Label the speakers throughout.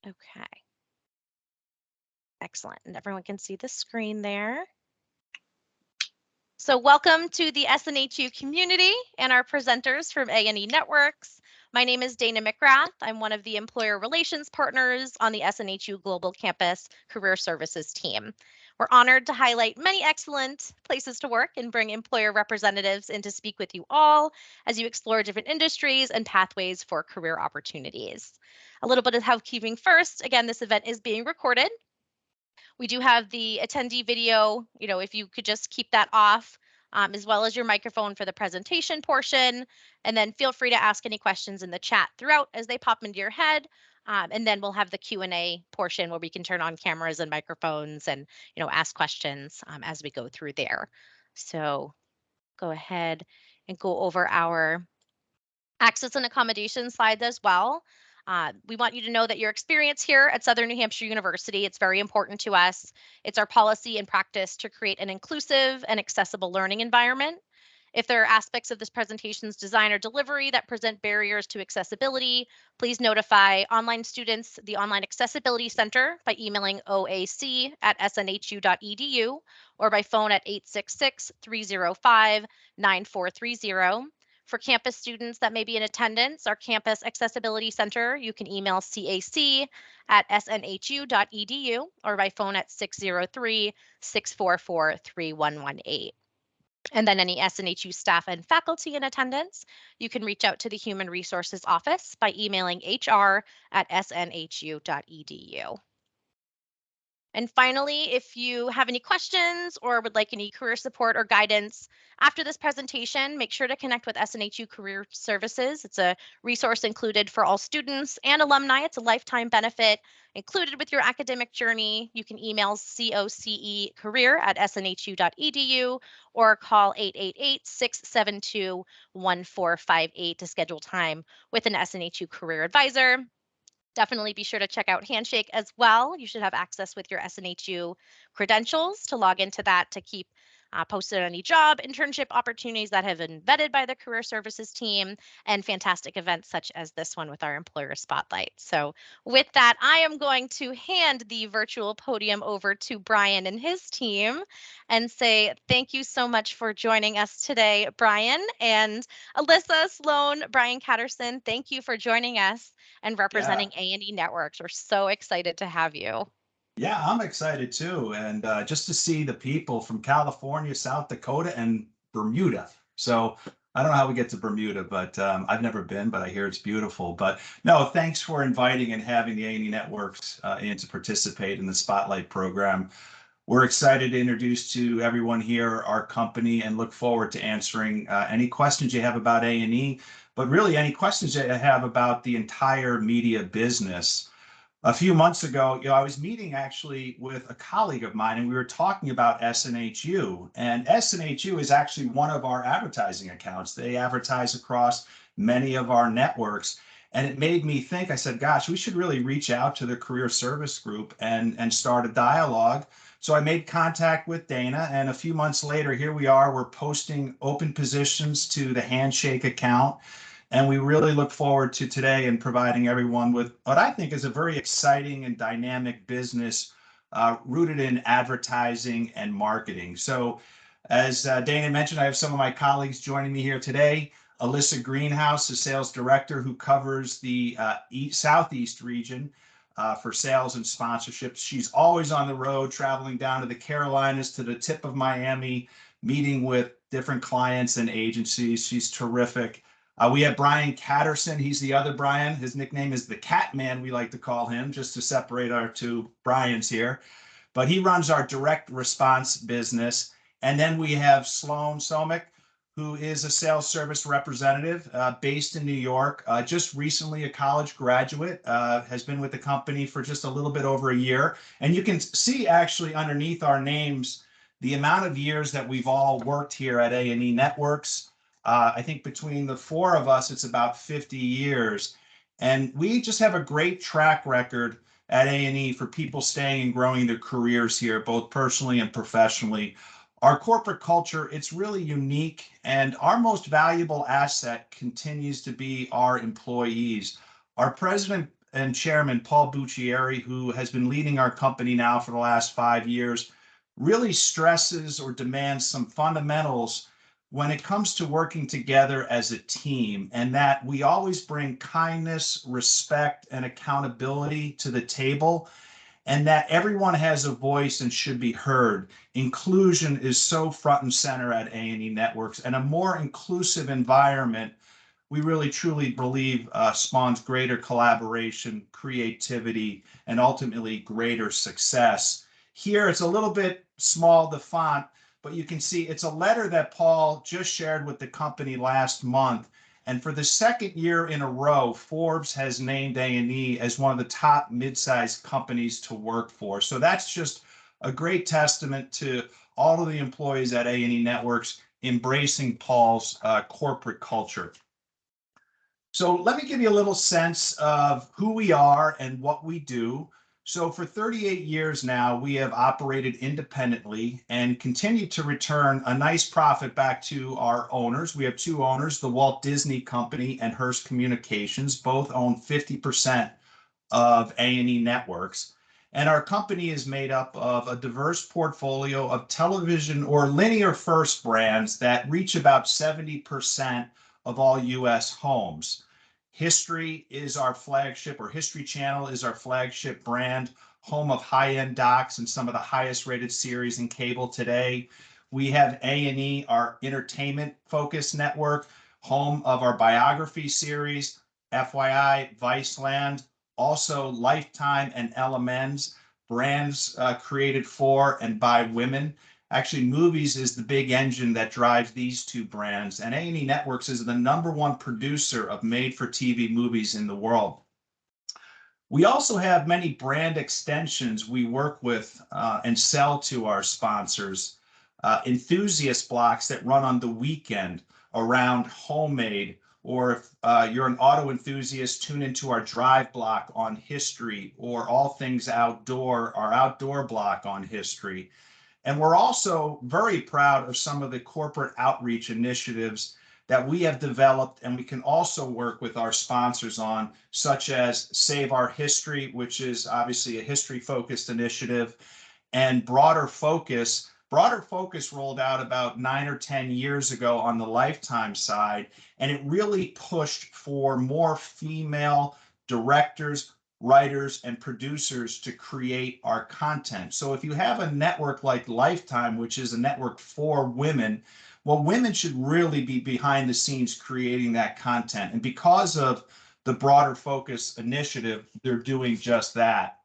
Speaker 1: Okay, excellent. And everyone can see the screen there. So welcome to the SNHU community and our presenters from A+E Networks. My name is Dana McGrath. I'm one of the employer relations partners on the SNHU Global Campus Career Services team. We're honored to highlight many excellent places to work and bring employer representatives in to speak with you all as you explore different industries and pathways for career opportunities. A little bit of housekeeping first. Again, this event is being recorded. We do have the attendee video, if you could just keep that off, as well as your microphone for the presentation portion. And then feel free to ask any questions in the chat throughout as they pop into your head. And then we'll have the Q&A portion where we can turn on cameras and microphones and, ask questions as we go through there. So go ahead and go over our access and accommodation slides as well. We want you to know that your experience here at Southern New Hampshire University, it's very important to us. It's our policy and practice to create an inclusive and accessible learning environment. If there are aspects of this presentation's design or delivery that present barriers to accessibility, please notify online students, the Online Accessibility Center, by emailing oac@snhu.edu or by phone at 866-305-9430. For campus students that may be in attendance, our Campus Accessibility Center, you can email cac@snhu.edu or by phone at 603-644-3118. And then any SNHU staff and faculty in attendance, you can reach out to the Human Resources Office by emailing hr@snhu.edu. And finally, if you have any questions or would like any career support or guidance after this presentation, make sure to connect with SNHU Career Services. It's a resource included for all students and alumni. It's a lifetime benefit included with your academic journey. You can email cocecareer@snhu.edu or call 888-672-1458 to schedule time with an SNHU career advisor. Definitely be sure to check out Handshake as well. You should have access with your SNHU credentials to log into that to keep posted on any job internship opportunities that have been vetted by the career services team and fantastic events such as this one with our employer spotlight. So with that, I am going to hand the virtual podium over to Brian and his team and say thank you so much for joining us today, Brian. And Alyssa, Sloan, Brian Catterson, thank you for joining us and representing A+E Networks. We're so excited to have you.
Speaker 2: Yeah, I'm excited too. And just to see the people from California, South Dakota, and Bermuda. So I don't know how we get to Bermuda, but I've never been, but I hear it's beautiful. But no, thanks for inviting and having the A+E Networks in to participate in the Spotlight program. We're excited to introduce to everyone here our company and look forward to answering any questions you have about A&E, but really any questions that you have about the entire media business. A few months ago, I was meeting actually with a colleague of mine, and we were talking about SNHU. And SNHU is actually one of our advertising accounts. They advertise across many of our networks. And it made me think, I said, gosh, we should really reach out to the career service group and start a dialogue. So I made contact with Dana, and a few months later, here we are. We're posting open positions to the Handshake account. And we really look forward to today and providing everyone with what I think is a very exciting and dynamic business rooted in advertising and marketing. So as Dana mentioned, I have some of my colleagues joining me here today. Alyssa Greenhouse, the sales director who covers the Southeast region for sales and sponsorships. She's always on the road, traveling down to the Carolinas, to the tip of Miami, meeting with different clients and agencies. She's terrific. We have Brian Catterson. He's the other Brian. His nickname is the Cat Man, we like to call him, just to separate our two Brians here. But he runs our direct response business. And then we have Sloan Somick, who is a sales service representative based in New York, just recently a college graduate, has been with the company for just a little bit over a year. And you can see actually underneath our names the amount of years that we've all worked here at A+E Networks. I think between the four of us, it's about 50 years. And we just have a great track record at A+E for people staying and growing their careers here, both personally and professionally. Our corporate culture, it's really unique, and our most valuable asset continues to be our employees. Our president and chairman, Paul Buccieri, who has been leading our company now for the last 5 years, really stresses or demands some fundamentals when it comes to working together as a team, and that we always bring kindness, respect, and accountability to the table, and that everyone has a voice and should be heard. Inclusion is so front and center at A&E Networks, and a more inclusive environment, we really truly believe spawns greater collaboration, creativity, and ultimately greater success. Here it's a little bit small, the font, but you can see it's a letter that Paul just shared with the company last month. And for the second year in a row, Forbes has named A&E as one of the top mid-sized companies to work for. So that's just a great testament to all of the employees at A&E Networks embracing Paul's corporate culture. So let me give you a little sense of who we are and what we do. So for 38 years now, we have operated independently and continue to return a nice profit back to our owners. We have two owners, the Walt Disney Company and Hearst Communications. Both own 50% of A&E Networks. And our company is made up of a diverse portfolio of television or linear first brands that reach about 70% of all U.S. homes. History is our flagship, or History Channel is our flagship brand, home of high-end docs and some of the highest rated series in cable today. We have A&E, our entertainment-focused network, home of our biography series, FYI, Viceland, also Lifetime and LMNs, brands created for and by women. Actually, movies is the big engine that drives these two brands, and A&E Networks is the #1 producer of made-for-TV movies in the world. We also have many brand extensions we work with and sell to our sponsors. Enthusiast blocks that run on the weekend around homemade, or if you're an auto enthusiast, tune into our drive block on history, or all things outdoor, our outdoor block on history. And we're also very proud of some of the corporate outreach initiatives that we have developed and we can also work with our sponsors on, such as Save Our History, which is obviously a history-focused initiative, and Broader Focus. Broader Focus rolled out about 9 or 10 years ago on the Lifetime side, and it really pushed for more female directors, writers, and producers to create our content. So if you have a network like Lifetime, which is a network for women, well, women should really be behind the scenes creating that content. And because of the Broader Focus initiative, they're doing just that.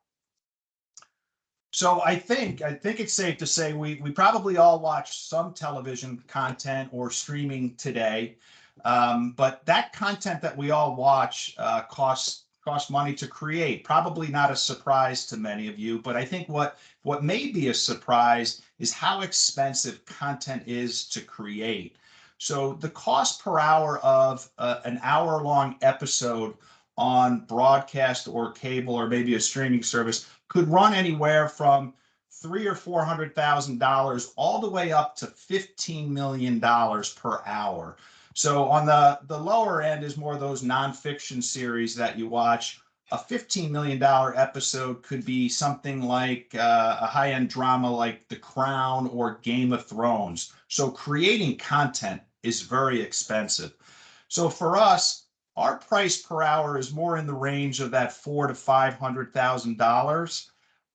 Speaker 2: So I think it's safe to say we probably all watch some television content or streaming today, but that content that we all watch costs money to create. Probably not a surprise to many of you, but I think what may be a surprise is how expensive content is to create. So the cost per hour of an hour-long episode on broadcast or cable or maybe a streaming service could run anywhere from $300,000 or $400,000 all the way up to $15 million per hour. So on the lower end is more of those nonfiction series that you watch. A $15 million episode could be something like a high-end drama like The Crown or Game of Thrones. So creating content is very expensive. So for us, our price per hour is more in the range of that $400,000 to $500,000.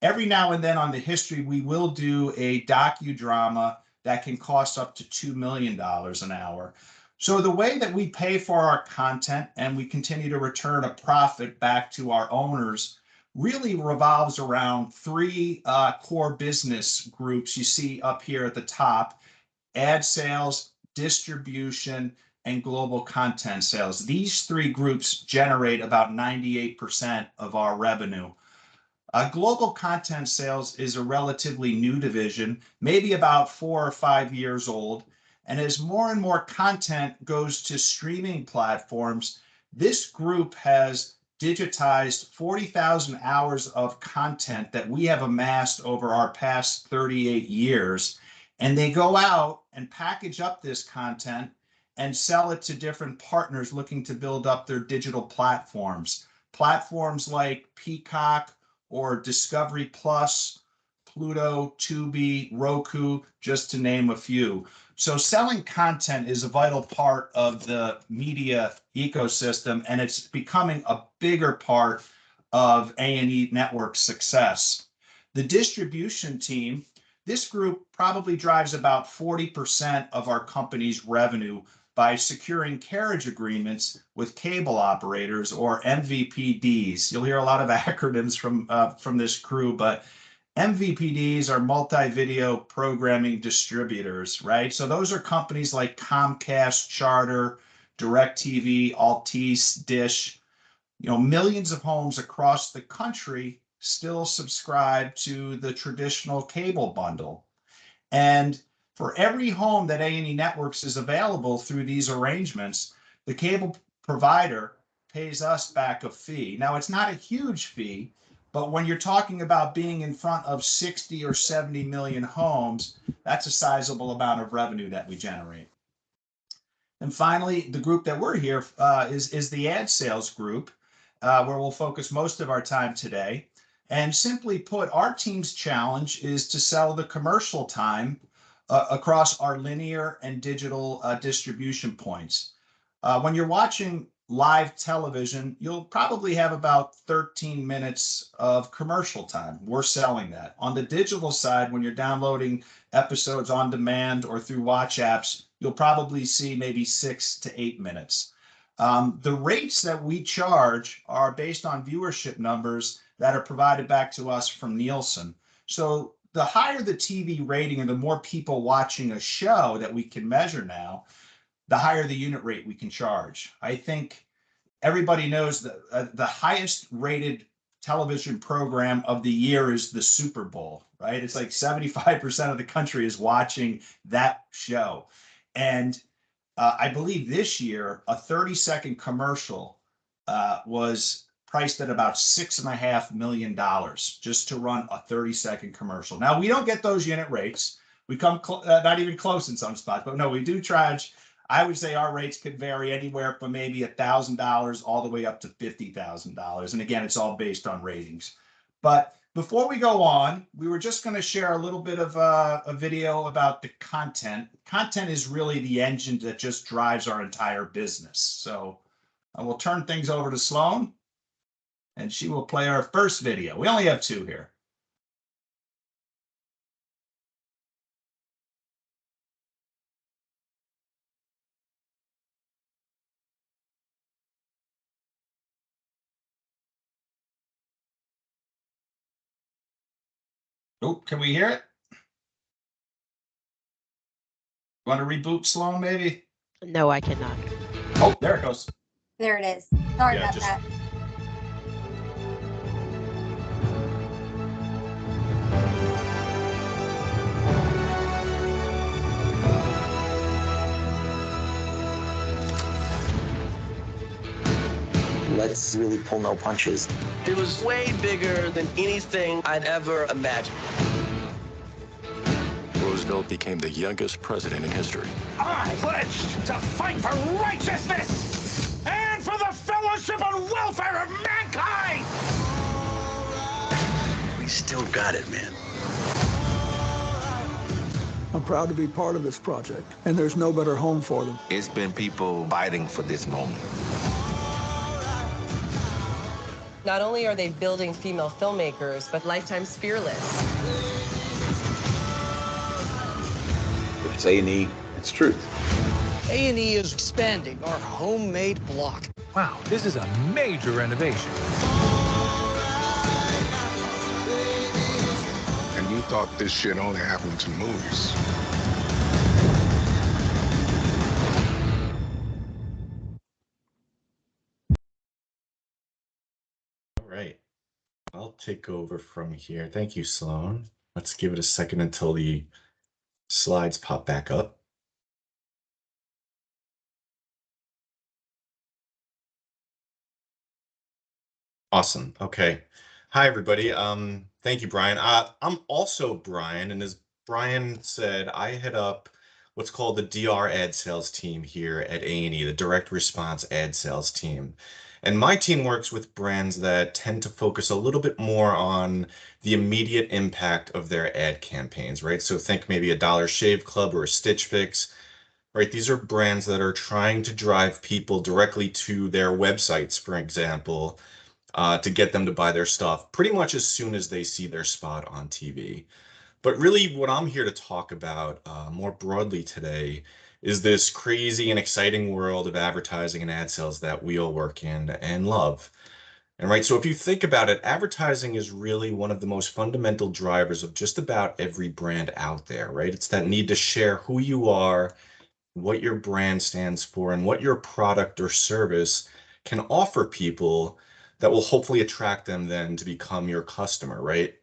Speaker 2: Every now and then on the history, we will do a docudrama that can cost up to $2 million an hour. So the way that we pay for our content and we continue to return a profit back to our owners really revolves around three core business groups you see up here at the top: ad sales, distribution, and global content sales. These three groups generate about 98% of our revenue. Global content sales is a relatively new division, maybe about 4 or 5 years old. And as more and more content goes to streaming platforms, this group has digitized 40,000 hours of content that we have amassed over our past 38 years. And they go out and package up this content and sell it to different partners looking to build up their digital platforms. platforms like Peacock or Discovery Plus, Pluto, Tubi, Roku, just to name a few. So selling content is a vital part of the media ecosystem, and it's becoming a bigger part of A&E Network's success. The distribution team, this group probably drives about 40% of our company's revenue by securing carriage agreements with cable operators, or MVPDs. You'll hear a lot of acronyms from this crew, but MVPDs are multi-video programming distributors, right? So those are companies like Comcast, Charter, DirecTV, Altice, Dish. Millions of homes across the country still subscribe to the traditional cable bundle. And for every home that A&E Networks is available through these arrangements, the cable provider pays us back a fee. Now, it's not a huge fee, but when you're talking about being in front of 60 or 70 million homes, that's a sizable amount of revenue that we generate. And finally, the group that we're here is the ad sales group, where we'll focus most of our time today. And simply put, our team's challenge is to sell the commercial time across our linear and digital distribution points. When you're watching live television, you'll probably have about 13 minutes of commercial time. We're selling that. On the digital side, when you're downloading episodes on demand or through watch apps, you'll probably see maybe 6 to 8 minutes. The rates that we charge are based on viewership numbers that are provided back to us from Nielsen. So the higher the TV rating and the more people watching a show that we can measure now, the higher the unit rate we can charge. I think everybody knows that the highest rated television program of the year is the Super Bowl, right? It's like 75% of the country is watching that show. And I believe this year, a 30-second commercial was priced at about $6.5 million just to run a 30-second commercial. Now, we don't get those unit rates. We come not even close in some spots, but no, we do charge. I would say our rates could vary anywhere from maybe $1,000 all the way up to $50,000. And again, it's all based on ratings. But before we go on, we were just going to share a little bit of a video about the content. Content is really the engine that just drives our entire business. So I will turn things over to Sloan, and she will play our first video. We only have 2 here. Oh, can we hear it? Want to reboot, Sloan, maybe?
Speaker 3: No, I cannot.
Speaker 2: Oh, there it goes.
Speaker 4: There it is. Sorry
Speaker 2: Yeah,
Speaker 4: about
Speaker 2: just-
Speaker 4: that.
Speaker 5: Let's really pull no punches.
Speaker 6: It was way bigger than anything I'd ever imagined.
Speaker 7: Roosevelt became the youngest president in history.
Speaker 8: I pledged to fight for righteousness and for the fellowship and welfare of mankind!
Speaker 5: We still got it, man.
Speaker 9: I'm proud to be part of this project, and there's no better home for them.
Speaker 10: It's been people fighting for this moment.
Speaker 3: Not only are they building female filmmakers, but Lifetime's fearless.
Speaker 5: If it's A&E, it's truth.
Speaker 11: A&E is expanding our homemade block.
Speaker 8: Wow, this is a major renovation.
Speaker 7: And you thought this shit only happened to movies.
Speaker 12: All right, I'll take over from here. Thank you, Sloan. Let's give it a second until the slides pop back up. Awesome. Okay. Hi, everybody. Thank you, Brian. I'm also Brian, and as Brian said, I head up what's called the DR ad sales team here at A&E, the direct response ad sales team. And my team works with brands that tend to focus a little bit more on the immediate impact of their ad campaigns, right? So think maybe a Dollar Shave Club or a Stitch Fix, right? These are brands that are trying to drive people directly to their websites, for example, to get them to buy their stuff pretty much as soon as they see their spot on TV. But really, what I'm here to talk about more broadly today is this crazy and exciting world of advertising and ad sales that we all work in and love. And right, so if you think about it, advertising is really one of the most fundamental drivers of just about every brand out there, right? It's that need to share who you are, what your brand stands for, and what your product or service can offer people that will hopefully attract them then to become your customer, right?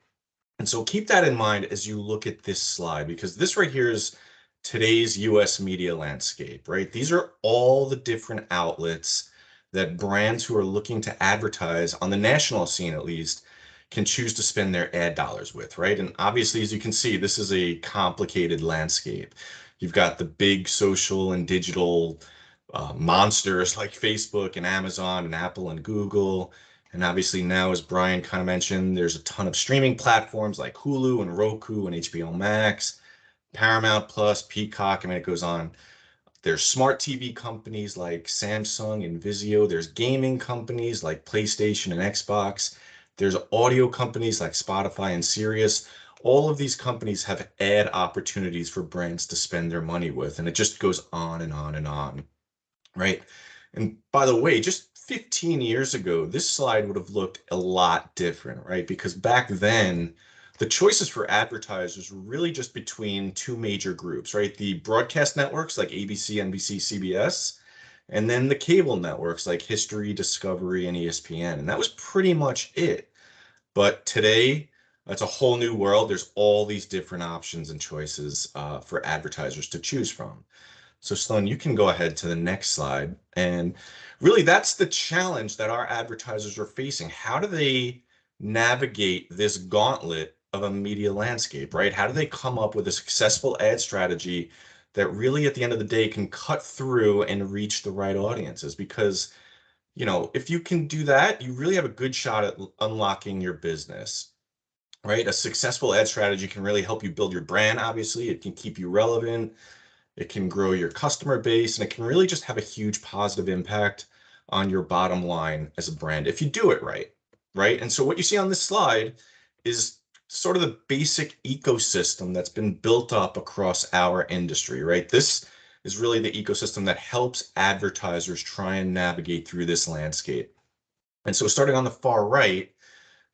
Speaker 12: And so keep that in mind as you look at this slide, because this right here is today's US media landscape, right? These are all the different outlets that brands who are looking to advertise on the national scene, at least, can choose to spend their ad dollars with, right? And obviously, as you can see, this is a complicated landscape. You've got the big social and digital monsters like Facebook and Amazon and Apple and Google. And obviously now, as Brian kind of mentioned, there's a ton of streaming platforms like Hulu and Roku and HBO Max, Paramount Plus, Peacock. I mean, it goes on. There's smart TV companies like Samsung and Vizio. There's gaming companies like PlayStation and Xbox. There's audio companies like Spotify and Sirius. All of these companies have ad opportunities for brands to spend their money with, and it just goes on and on and on, right? And by the way, just 15 years ago, this slide would have looked a lot different, right? Because back then, the choices for advertisers were really just between two major groups, right? The broadcast networks like ABC, NBC, CBS, and then the cable networks like History, Discovery, and ESPN. And that was pretty much it. But today, it's a whole new world. There's all these different options and choices for advertisers to choose from. So Sloan, you can go ahead to the next slide. And really, that's the challenge that our advertisers are facing. How do they navigate this gauntlet of a media landscape, right? How do they come up with a successful ad strategy that really, at the end of the day, can cut through and reach the right audiences? Because, you know, if you can do that, you really have a good shot at unlocking your business, right? A successful ad strategy can really help you build your brand. Obviously, it can keep you relevant. It can grow your customer base, and it can really just have a huge positive impact on your bottom line as a brand if you do it right, right? And so what you see on this slide is sort of the basic ecosystem that's been built up across our industry, right? This is really the ecosystem that helps advertisers try and navigate through this landscape. And so starting on the far right,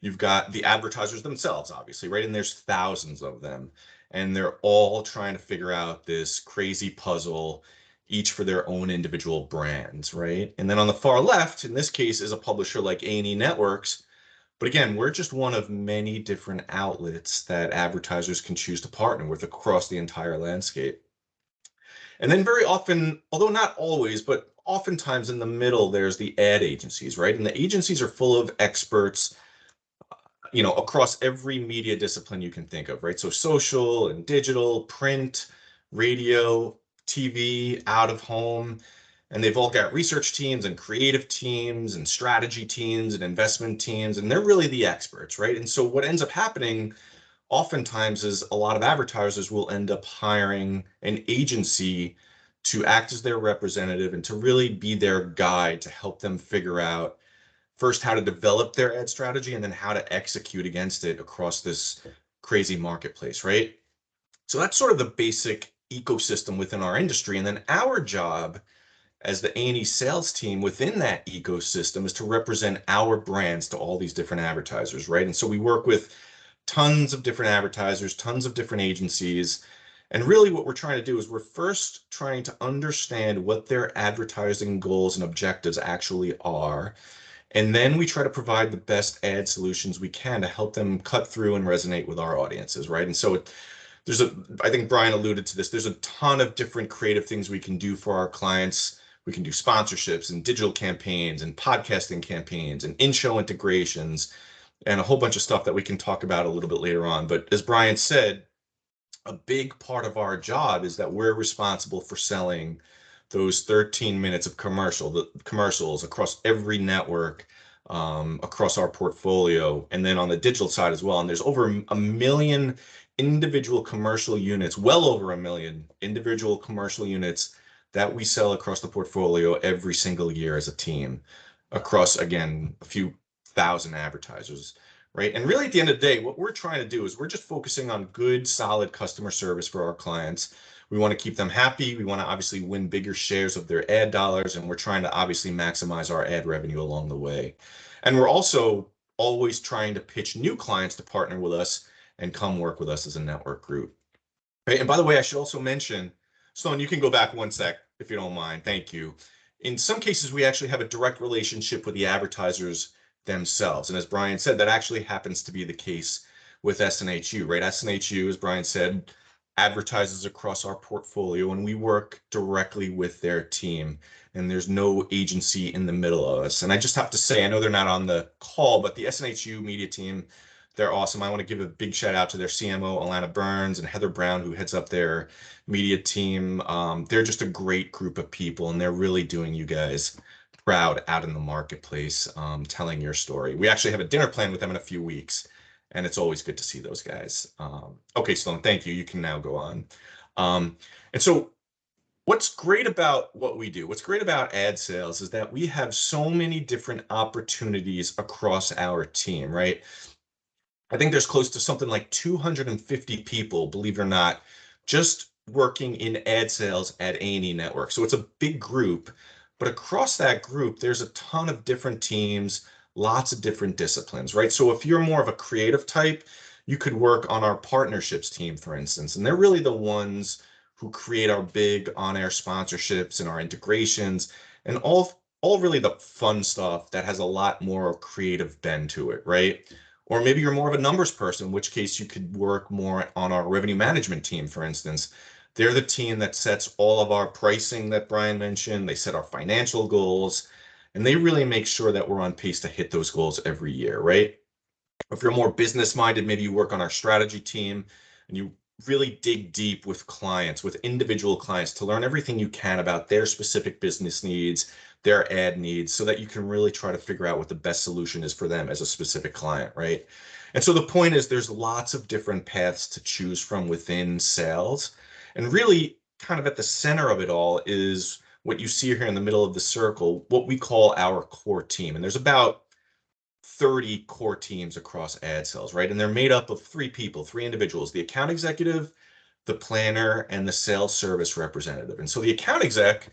Speaker 12: you've got the advertisers themselves, obviously, right? And there's thousands of them, and they're all trying to figure out this crazy puzzle, each for their own individual brands, right? And then on the far left, in this case, is a publisher like A+E Networks. But again, we're just one of many different outlets that advertisers can choose to partner with across the entire landscape. And then very often, although not always, but oftentimes in the middle, there's the ad agencies, right? And the agencies are full of experts, you know, across every media discipline you can think of, right? So social and digital, print, radio, TV, out of home, and they've all got research teams and creative teams and strategy teams and investment teams, and they're really the experts, right? And so what ends up happening oftentimes is a lot of advertisers will end up hiring an agency to act as their representative and to really be their guide to help them figure out first how to develop their ad strategy and then how to execute against it across this crazy marketplace, right? So that's sort of the basic ecosystem within our industry. And then our job as the A&E sales team within that ecosystem is to represent our brands to all these different advertisers, right? And so we work with tons of different advertisers, tons of different agencies. And really what we're trying to do is we're first trying to understand what their advertising goals and objectives actually are. And then we try to provide the best ad solutions we can to help them cut through and resonate with our audiences, right? And so I think Brian alluded to this, there's a ton of different creative things we can do for our clients. We can do sponsorships and digital campaigns and podcasting campaigns and in-show integrations and a whole bunch of stuff that we can talk about a little bit later on. But as Brian said, a big part of our job is that we're responsible for selling those 13 minutes of commercials across every network, across our portfolio, and then on the digital side as well. And there's over a million individual commercial units, well over a million individual commercial units that we sell across the portfolio every single year as a team, across, again, a few thousand advertisers, right? And really, at the end of the day, what we're trying to do is we're just focusing on good, solid customer service for our clients. We want to keep them happy. We want to obviously win bigger shares of their ad dollars, and we're trying to obviously maximize our ad revenue along the way. And we're also always trying to pitch new clients to partner with us and come work with us as a network group. Right? And by the way, I should also mention, Sloan, you can go back one sec if you don't mind. Thank you. In some cases, we actually have a direct relationship with the advertisers themselves. And as Brian said, that actually happens to be the case with SNHU, right? SNHU, as Brian said, advertises across our portfolio, and we work directly with their team, and there's no agency in the middle of us. And I just have to say, I know they're not on the call, but the SNHU media team, they're awesome. I want to give a big shout out to their CMO, Alana Burns, and Heather Brown, who heads up their media team. They're just a great group of people, and they're really doing you guys proud out in the marketplace, telling your story. We actually have a dinner plan with them in a few weeks, and it's always good to see those guys. Okay, Sloan, thank you. You can now go on. And so what's great about what we do, what's great about ad sales is that we have so many different opportunities across our team, right? I think there's close to something like 250 people, believe it or not, just working in ad sales at A+E Networks. So it's a big group, but across that group, there's a ton of different teams, lots of different disciplines, right? So if you're more of a creative type, you could work on our partnerships team, for instance, and they're really the ones who create our big on-air sponsorships and our integrations and all really the fun stuff that has a lot more creative bend to it, right? Or maybe you're more of a numbers person, in which case you could work more on our revenue management team, for instance. They're the team that sets all of our pricing that Brian mentioned. They set our financial goals, and they really make sure that we're on pace to hit those goals every year, right? If you're more business-minded, maybe you work on our strategy team and you really dig deep with clients, with individual clients, to learn everything you can about their specific business needs, their ad needs, so that you can really try to figure out what the best solution is for them as a specific client, right? And so the point is there's lots of different paths to choose from within sales. And really kind of at the center of it all is what you see here in the middle of the circle, what we call our core team. And there's about 30 core teams across ad sales, right? And they're made up of three people, three individuals: the account executive, the planner, and the sales service representative. And so the account exec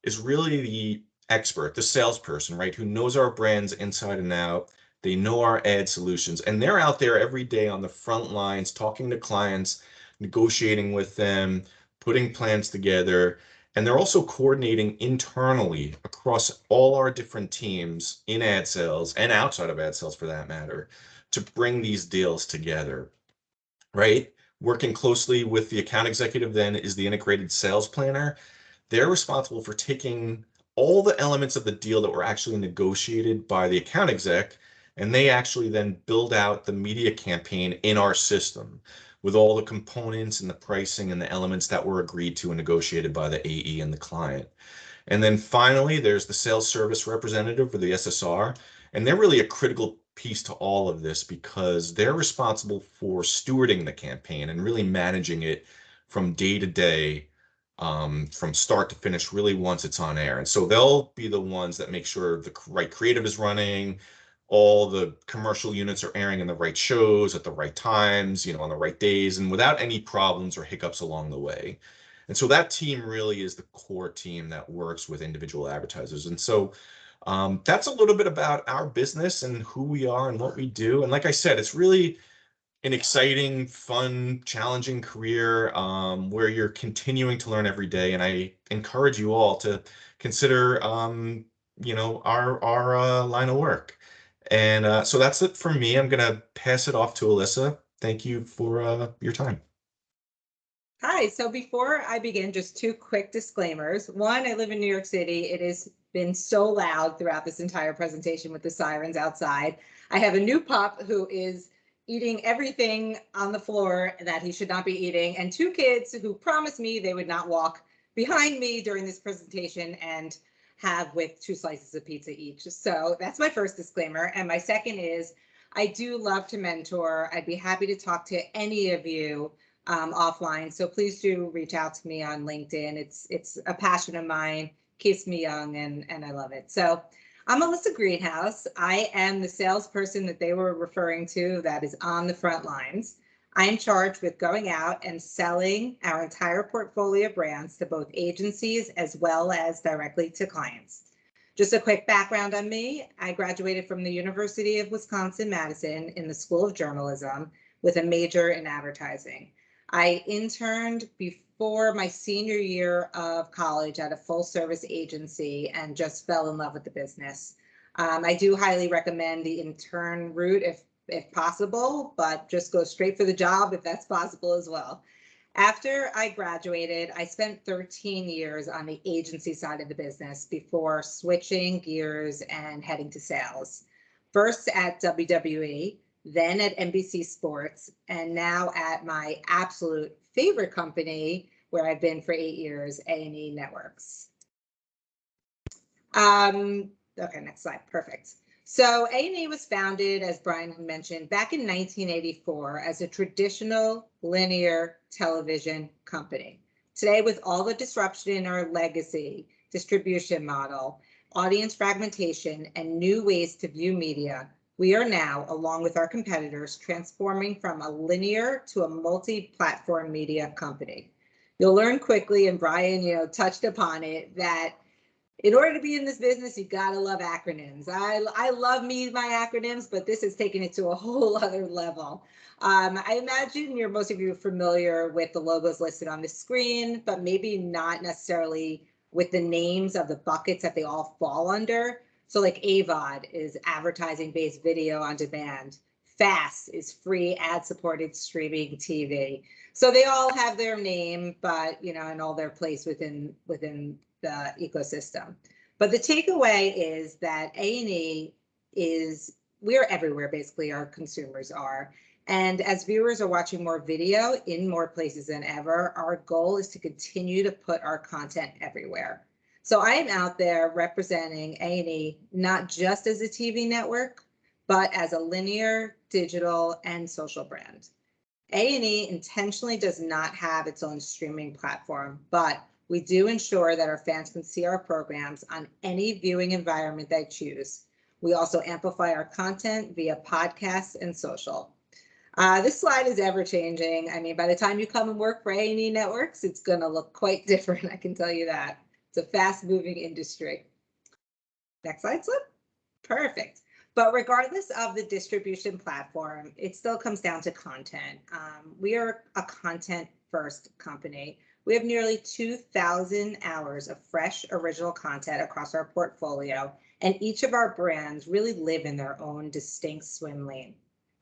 Speaker 12: is really the expert, the salesperson, right, who knows our brands inside and out. They know our ad solutions, and they're out there every day on the front lines, talking to clients, negotiating with them, putting plans together. And they're also coordinating internally across all our different teams in ad sales and outside of ad sales, for that matter, to bring these deals together, right? Working closely with the account executive then is the integrated sales planner. They're responsible for taking all the elements of the deal that were actually negotiated by the account exec, and they actually then build out the media campaign in our system with all the components and the pricing and the elements that were agreed to and negotiated by the AE and the client. And then finally, there's the sales service representative, or the SSR, and they're really a critical piece to all of this because they're responsible for stewarding the campaign and really managing it from day to day, from start to finish, really once it's on air. And so they'll be the ones that make sure the right creative is running, all the commercial units are airing in the right shows at the right times, on the right days, and without any problems or hiccups along the way. And so that team really is the core team that works with individual advertisers. And so that's a little bit about our business and who we are and what we do. And like I said, it's really an exciting, fun, challenging career where you're continuing to learn every day. And I encourage you all to consider, our line of work. And so that's it for me. I'm going to pass it off to Alyssa. Thank you for your time.
Speaker 13: Hi, so before I begin, just two quick disclaimers. One, I live in New York City. It has been so loud throughout this entire presentation with the sirens outside. I have a new pup who is eating everything on the floor that he should not be eating, and two kids who promised me they would not walk behind me during this presentation and have with 2 slices of pizza each. So that's my first disclaimer. And my second is I do love to mentor. I'd be happy to talk to any of you offline. So please do reach out to me on LinkedIn. It's a passion of mine, keeps me young, and I love it. So I'm Melissa Greenhouse. I am the salesperson that they were referring to that is on the front lines. I am charged with going out and selling our entire portfolio of brands to both agencies as well as directly to clients. Just a quick background on me. I graduated from the University of Wisconsin-Madison in the School of Journalism with a major in advertising. I interned before my senior year of college at a full service agency and just fell in love with the business. I do highly recommend the intern route if possible, but just go straight for the job if that's possible as well. After I graduated, I spent 13 years on the agency side of the business before switching gears and heading to sales. First at WWE, then at NBC Sports, and now at my absolute favorite company where I've been for 8 years, A+E Networks. Okay, next slide, perfect. So A+E was founded, as Brian mentioned, back in 1984 as a traditional linear television company. Today, with all the disruption in our legacy distribution model, audience fragmentation, and new ways to view media, we are now, along with our competitors, transforming from a linear to a multi-platform media company. You'll learn quickly, and Brian, touched upon it, that in order to be in this business, you gotta love acronyms. I love my acronyms, but this is taking it to a whole other level. I imagine most of you are familiar with the logos listed on the screen, but maybe not necessarily with the names of the buckets that they all fall under. So like AVOD is advertising-based video on demand. FAST is free ad-supported streaming TV. So they all have their name, but and all their place within the ecosystem. But the takeaway is that A+E we're everywhere, basically, our consumers are. And as viewers are watching more video in more places than ever, our goal is to continue to put our content everywhere. So I am out there representing A+E not just as a TV network, but as a linear, digital, and social brand. A+E intentionally does not have its own streaming platform, but we do ensure that our fans can see our programs on any viewing environment they choose. We also amplify our content via podcasts and social. This slide is ever changing. I mean, by the time you come and work for A+E Networks, it's going to look quite different, I can tell you that. It's a fast moving industry. Next slide, Slip. Perfect. But regardless of the distribution platform, it still comes down to content. We are a content first company. We have nearly 2,000 hours of fresh original content across our portfolio, and each of our brands really live in their own distinct swim lane.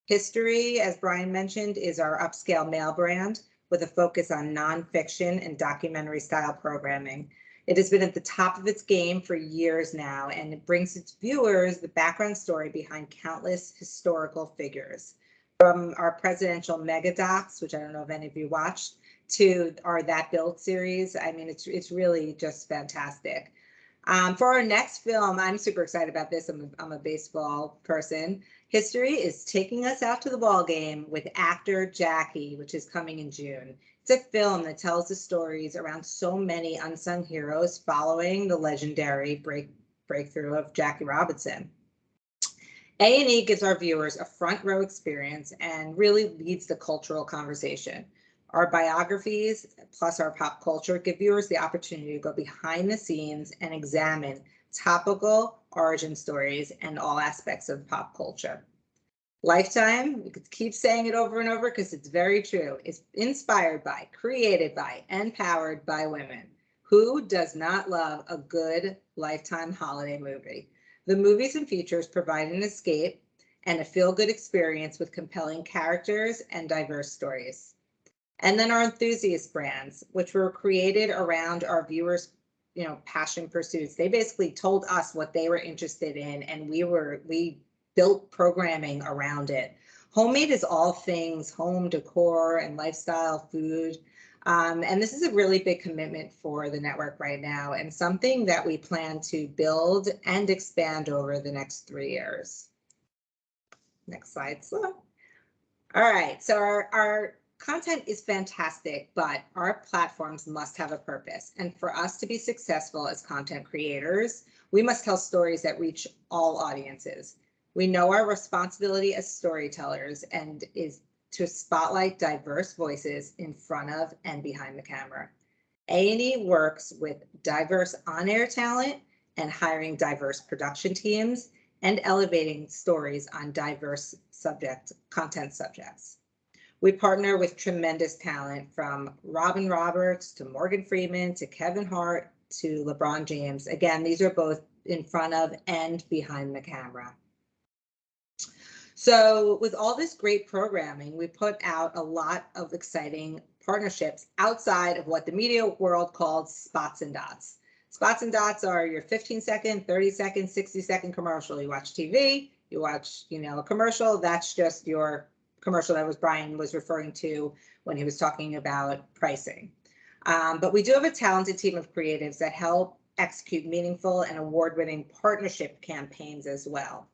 Speaker 13: History, as Brian mentioned, is our upscale mail brand with a focus on nonfiction and documentary style programming. It has been at the top of its game for years now, and it brings its viewers the background story behind countless historical figures. From our presidential mega docs, which I don't know if any of you watched, to our That Built series. I mean, it's really just fantastic. For our next film, I'm super excited about this. I'm a baseball person. History is taking us out to the ball game with actor Jackie, which is coming in June. It's a film that tells the stories around so many unsung heroes following the legendary breakthrough of Jackie Robinson. A+E gives our viewers a front row experience and really leads the cultural conversation. Our biographies plus our pop culture give viewers the opportunity to go behind the scenes and examine topical origin stories and all aspects of pop culture. Lifetime, we could keep saying it over and over because it's very true, is inspired by, created by, and powered by women. Who does not love a good Lifetime holiday movie? The movies and features provide an escape and a feel-good experience with compelling characters and diverse stories. And then our enthusiast brands, which were created around our viewers' passion pursuits. They basically told us what they were interested in, and we built programming around it. Homemade is all things home decor and lifestyle food. And this is a really big commitment for the network right now, and something that we plan to build and expand over the next 3 years. Next slide, Slow. All right, so our content is fantastic, but our platforms must have a purpose. And for us to be successful as content creators, we must tell stories that reach all audiences. We know our responsibility as storytellers and is to spotlight diverse voices in front of and behind the camera. A&E works with diverse on-air talent and hiring diverse production teams and elevating stories on diverse content subjects. We partner with tremendous talent from Robin Roberts to Morgan Freeman to Kevin Hart to LeBron James. Again, these are both in front of and behind the camera. So with all this great programming, we put out a lot of exciting partnerships outside of what the media world called spots and dots. Spots and dots are your 15-second, 30-second, 60-second commercial. You watch TV, you watch, a commercial. That's just your commercial that Brian was referring to when he was talking about pricing. But we do have a talented team of creatives that help execute meaningful and award-winning partnership campaigns as well.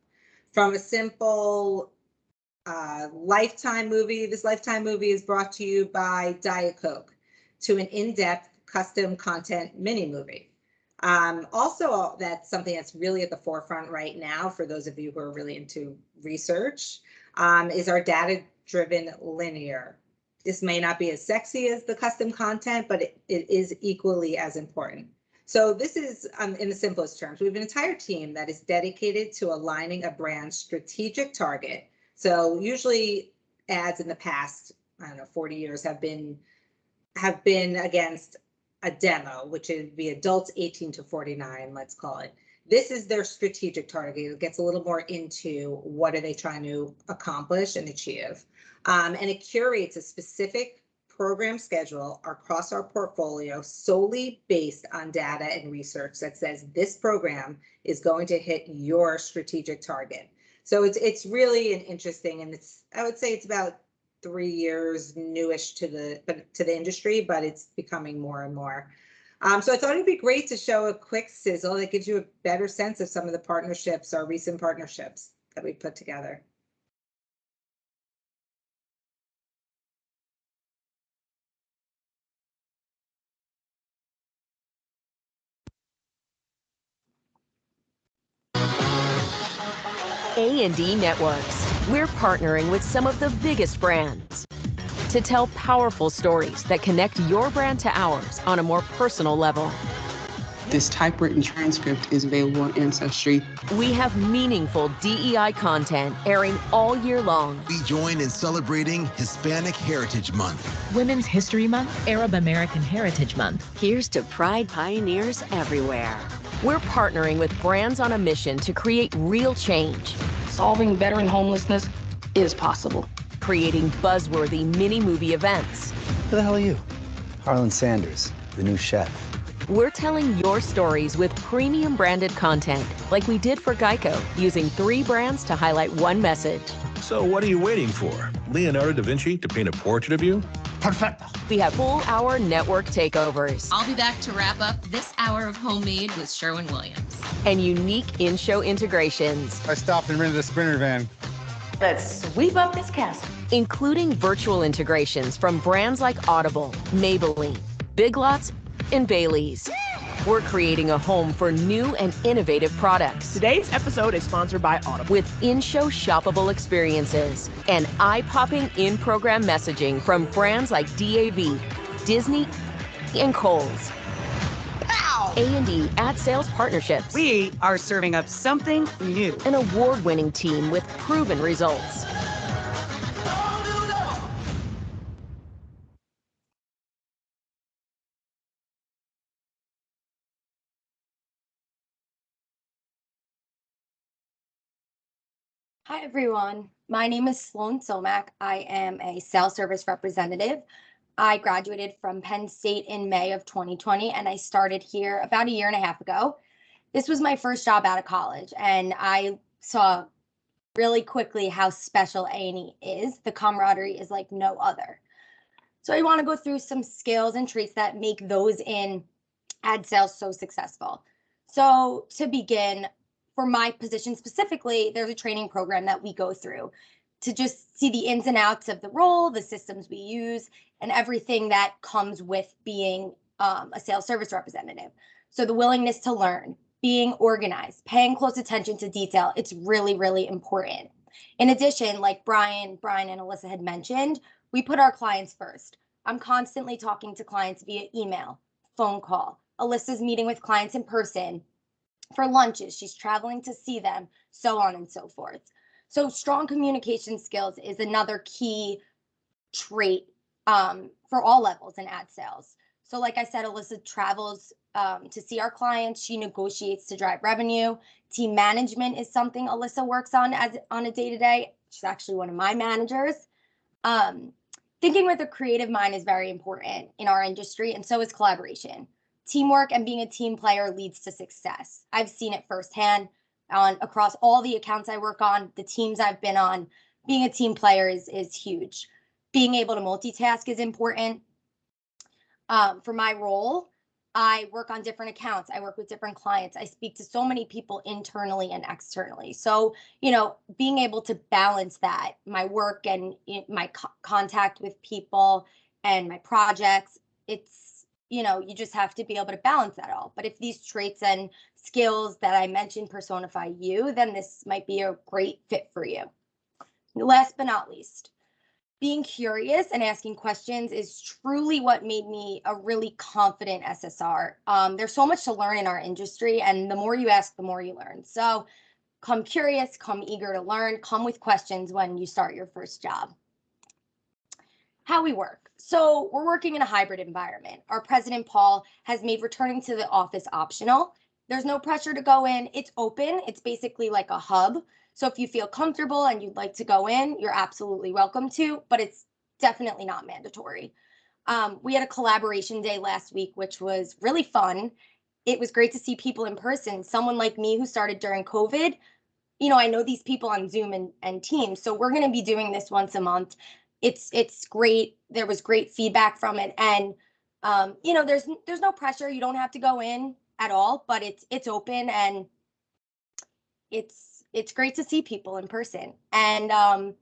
Speaker 13: From a simple Lifetime movie, this Lifetime movie is brought to you by Diet Coke, to an in-depth custom content mini movie. Also, that's something that's really at the forefront right now for those of you who are really into research, is our data-driven linear. This may not be as sexy as the custom content, but it is equally as important. So this is, in the simplest terms, we have an entire team that is dedicated to aligning a brand's strategic target. So usually ads in the past, 40 years have been against a demo, which would be adults 18 to 49, let's call it. This is their strategic target. It gets a little more into what are they trying to accomplish and achieve. And it curates a specific program schedule across our portfolio solely based on data and research that says this program is going to hit your strategic target. So it's really an interesting, and I would say it's about 3 years newish to the industry, but it's becoming more and more. So I thought it'd be great to show a quick sizzle that gives you a better sense of some of the partnerships, our recent partnerships that we put together.
Speaker 14: A+E Networks. We're partnering with some of the biggest brands to tell powerful stories that connect your brand to ours on a more personal level.
Speaker 15: This typewritten transcript is available on Ancestry.
Speaker 14: We have meaningful DEI content airing all year long.
Speaker 16: We join in celebrating Hispanic Heritage Month,
Speaker 17: Women's History Month, Arab American Heritage Month.
Speaker 18: Here's to Pride pioneers everywhere.
Speaker 14: We're partnering with brands on a mission to create real change.
Speaker 19: Solving veteran homelessness is possible.
Speaker 14: Creating buzzworthy mini-movie events.
Speaker 20: Who the hell are you? Harlan Sanders, the new chef.
Speaker 14: We're telling your stories with premium branded content, like we did for Geico, using 3 brands to highlight one message.
Speaker 21: So what are you waiting for? Leonardo da Vinci to paint a portrait of you?
Speaker 14: Perfect. We have full-hour network takeovers.
Speaker 22: I'll be back to wrap up this hour of Homemade with Sherwin-Williams.
Speaker 14: And unique in-show integrations.
Speaker 23: I stopped and rented a Sprinter van.
Speaker 22: Let's sweep up this castle.
Speaker 14: Including virtual integrations from brands like Audible, Maybelline, Big Lots, and Bailey's. We're creating a home for new and innovative products.
Speaker 24: Today's episode is sponsored by Audible.
Speaker 14: With in-show shoppable experiences and eye-popping in-program messaging from brands like DAV, Disney, and Kohl's.
Speaker 24: Pow!
Speaker 14: A&E ad sales partnerships.
Speaker 24: We are serving up something new.
Speaker 14: An award-winning team with proven results.
Speaker 4: Hi, everyone. My name is Sloan Somack. I am a sales service representative. I graduated from Penn State in May of 2020, and I started here about a year and a half ago. This was my first job out of college, and I saw really quickly how special A&E is. The camaraderie is like no other. So I want to go through some skills and traits that make those in ad sales so successful. So to begin, for my position specifically, there's a training program that we go through to just see the ins and outs of the role, the systems we use, and everything that comes with being a sales service representative. So the willingness to learn, being organized, paying close attention to detail, it's really, really important. In addition, like Brian, and Alyssa had mentioned, we put our clients first. I'm constantly talking to clients via email, phone call. Alyssa's meeting with clients in person for lunches. She's traveling to see them, so on and so forth. So strong communication skills is another key trait for all levels in ad sales. So like I said, Alyssa travels to see our clients. She negotiates to drive revenue. Team management is something Alyssa works on on a day-to-day. She's actually one of my managers. Thinking with a creative mind is very important in our industry, and so is collaboration. Teamwork and being a team player leads to success. I've seen it firsthand across all the accounts I work on, the teams I've been on. Being a team player is huge. Being able to multitask is important. For my role, I work on different accounts. I work with different clients. I speak to so many people internally and externally. So, being able to balance that, my work and my contact with people and my projects, it's, you just have to be able to balance that all. But if these traits and skills that I mentioned personify you, then this might be a great fit for you. Last but not least, being curious and asking questions is truly what made me a really confident SSR. There's so much to learn in our industry, and the more you ask, the more you learn. So come curious, come eager to learn, come with questions when you start your first job. How we work. So we're working in a hybrid environment. Our president, Paul, has made returning to the office optional. There's no pressure to go in. It's open. It's basically like a hub. So if you feel comfortable and you'd like to go in, you're absolutely welcome to, but it's definitely not mandatory. We had a collaboration day last week, which was really fun. It was great to see people in person. Someone like me who started during COVID, I know these people on Zoom and Teams, so we're going to be doing this once a month. It's great. There was great feedback from it, and there's no pressure. You don't have to go in at all, but it's open, and it's great to see people in person. And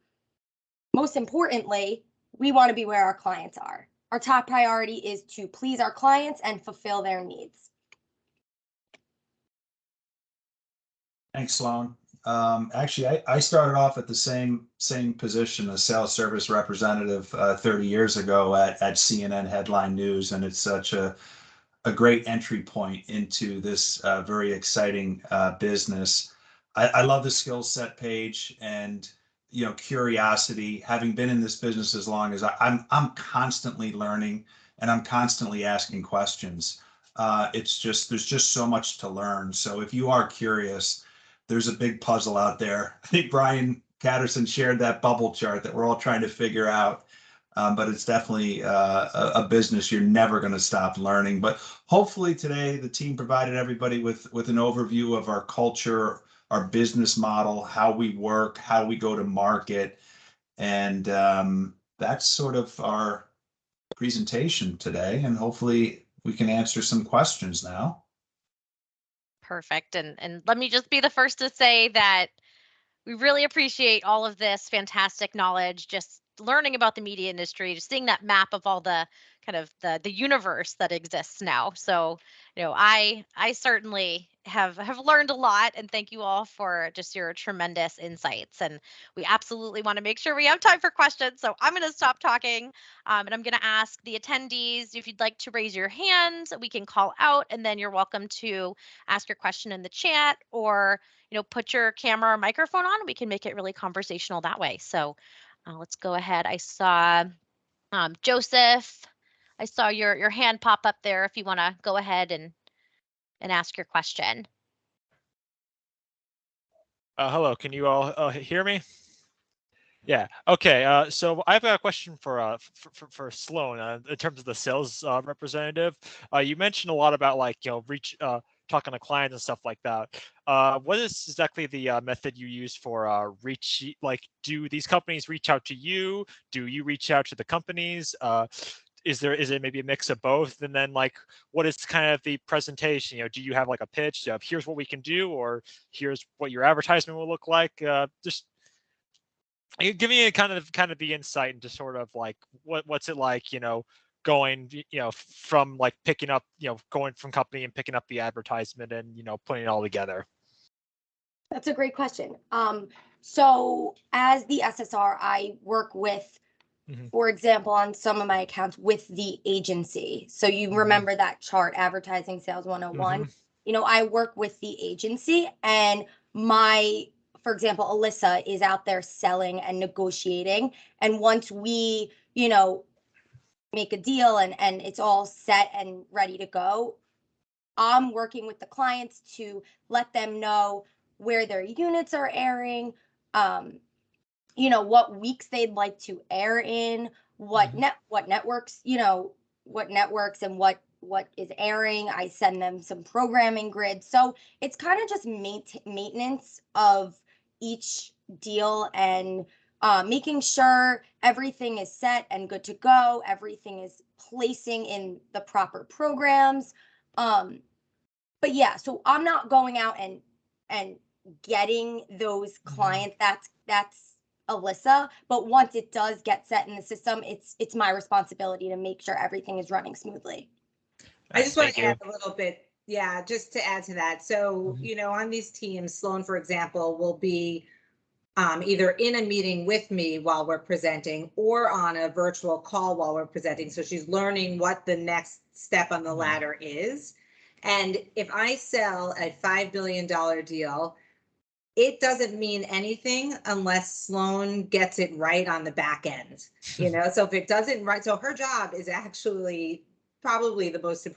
Speaker 4: most importantly, we want to be where our clients are. Our top priority is to please our clients and fulfill their needs.
Speaker 1: Thanks, Sloan. Actually, I started off at the same position as sales service representative 30 years ago at CNN Headline News, and it's such a great entry point into this very exciting business. I love the skill set page and curiosity. Having been in this business as long as I'm constantly learning and I'm constantly asking questions. There's just so much to learn. So if you are curious, there's a big puzzle out there. I think Brian Catterson shared that bubble chart that we're all trying to figure out. But it's definitely a business you're never going to stop learning. But hopefully today the team provided everybody with an overview of our culture, our business model, how we work, how we go to market. And that's sort of our presentation today. And hopefully we can answer some questions now.
Speaker 2: Perfect. And let me just be the first to say that we really appreciate all of this fantastic knowledge, just learning about the media industry, just seeing that map of all the kind of the universe that exists now. So, I certainly have learned a lot, and thank you all for just your tremendous insights. And we absolutely want to make sure we have time for questions. So I'm going to stop talking, and I'm going to ask the attendees if you'd like to raise your hand, we can call out, and then you're welcome to ask your question in the chat, or put your camera or microphone on. We can make it really conversational that way. So let's go ahead. I saw Joseph. I saw your hand pop up there. If you want to go ahead and ask your question.
Speaker 6: Hello, can you all hear me? Yeah. Okay. So I've got a question for Sloan in terms of the sales representative. You mentioned a lot about reach talking to clients and stuff like that. What is exactly the method you use for do these companies reach out to you? Do you reach out to the companies? Is it maybe a mix of both? And then like, what is kind of the presentation? Do you have like a pitch of here's what we can do, or here's what your advertisement will look like? Just give me kind of the insight into sort of like what's it like, going, from like picking up, going from company and picking up the advertisement and, putting it all together.
Speaker 4: That's a great question. So as the SSR, I work with, for example, on some of my accounts with the agency. So you remember that chart, Advertising Sales 101. I work with the agency, and for example, Alyssa is out there selling and negotiating. And once we, make a deal and it's all set and ready to go, I'm working with the clients to let them know where their units are airing, what weeks they'd like to air in, what networks, what networks and what is airing. I send them some programming grids. So it's kind of just maintenance of each deal and making sure everything is set and good to go. Everything is placing in the proper programs. But yeah, so I'm not going out and getting those clients. That's Alyssa. But once it does get set in the system, it's my responsibility to make sure everything is running smoothly.
Speaker 13: I just want to add a little bit, just to add to that. So, on these teams, Sloan, for example, will be either in a meeting with me while we're presenting or on a virtual call while we're presenting. So she's learning what the next step on the ladder is. And if I sell a $5 billion deal, it doesn't mean anything unless Sloan gets it right on the back end. So if it doesn't right, so her job is actually probably the most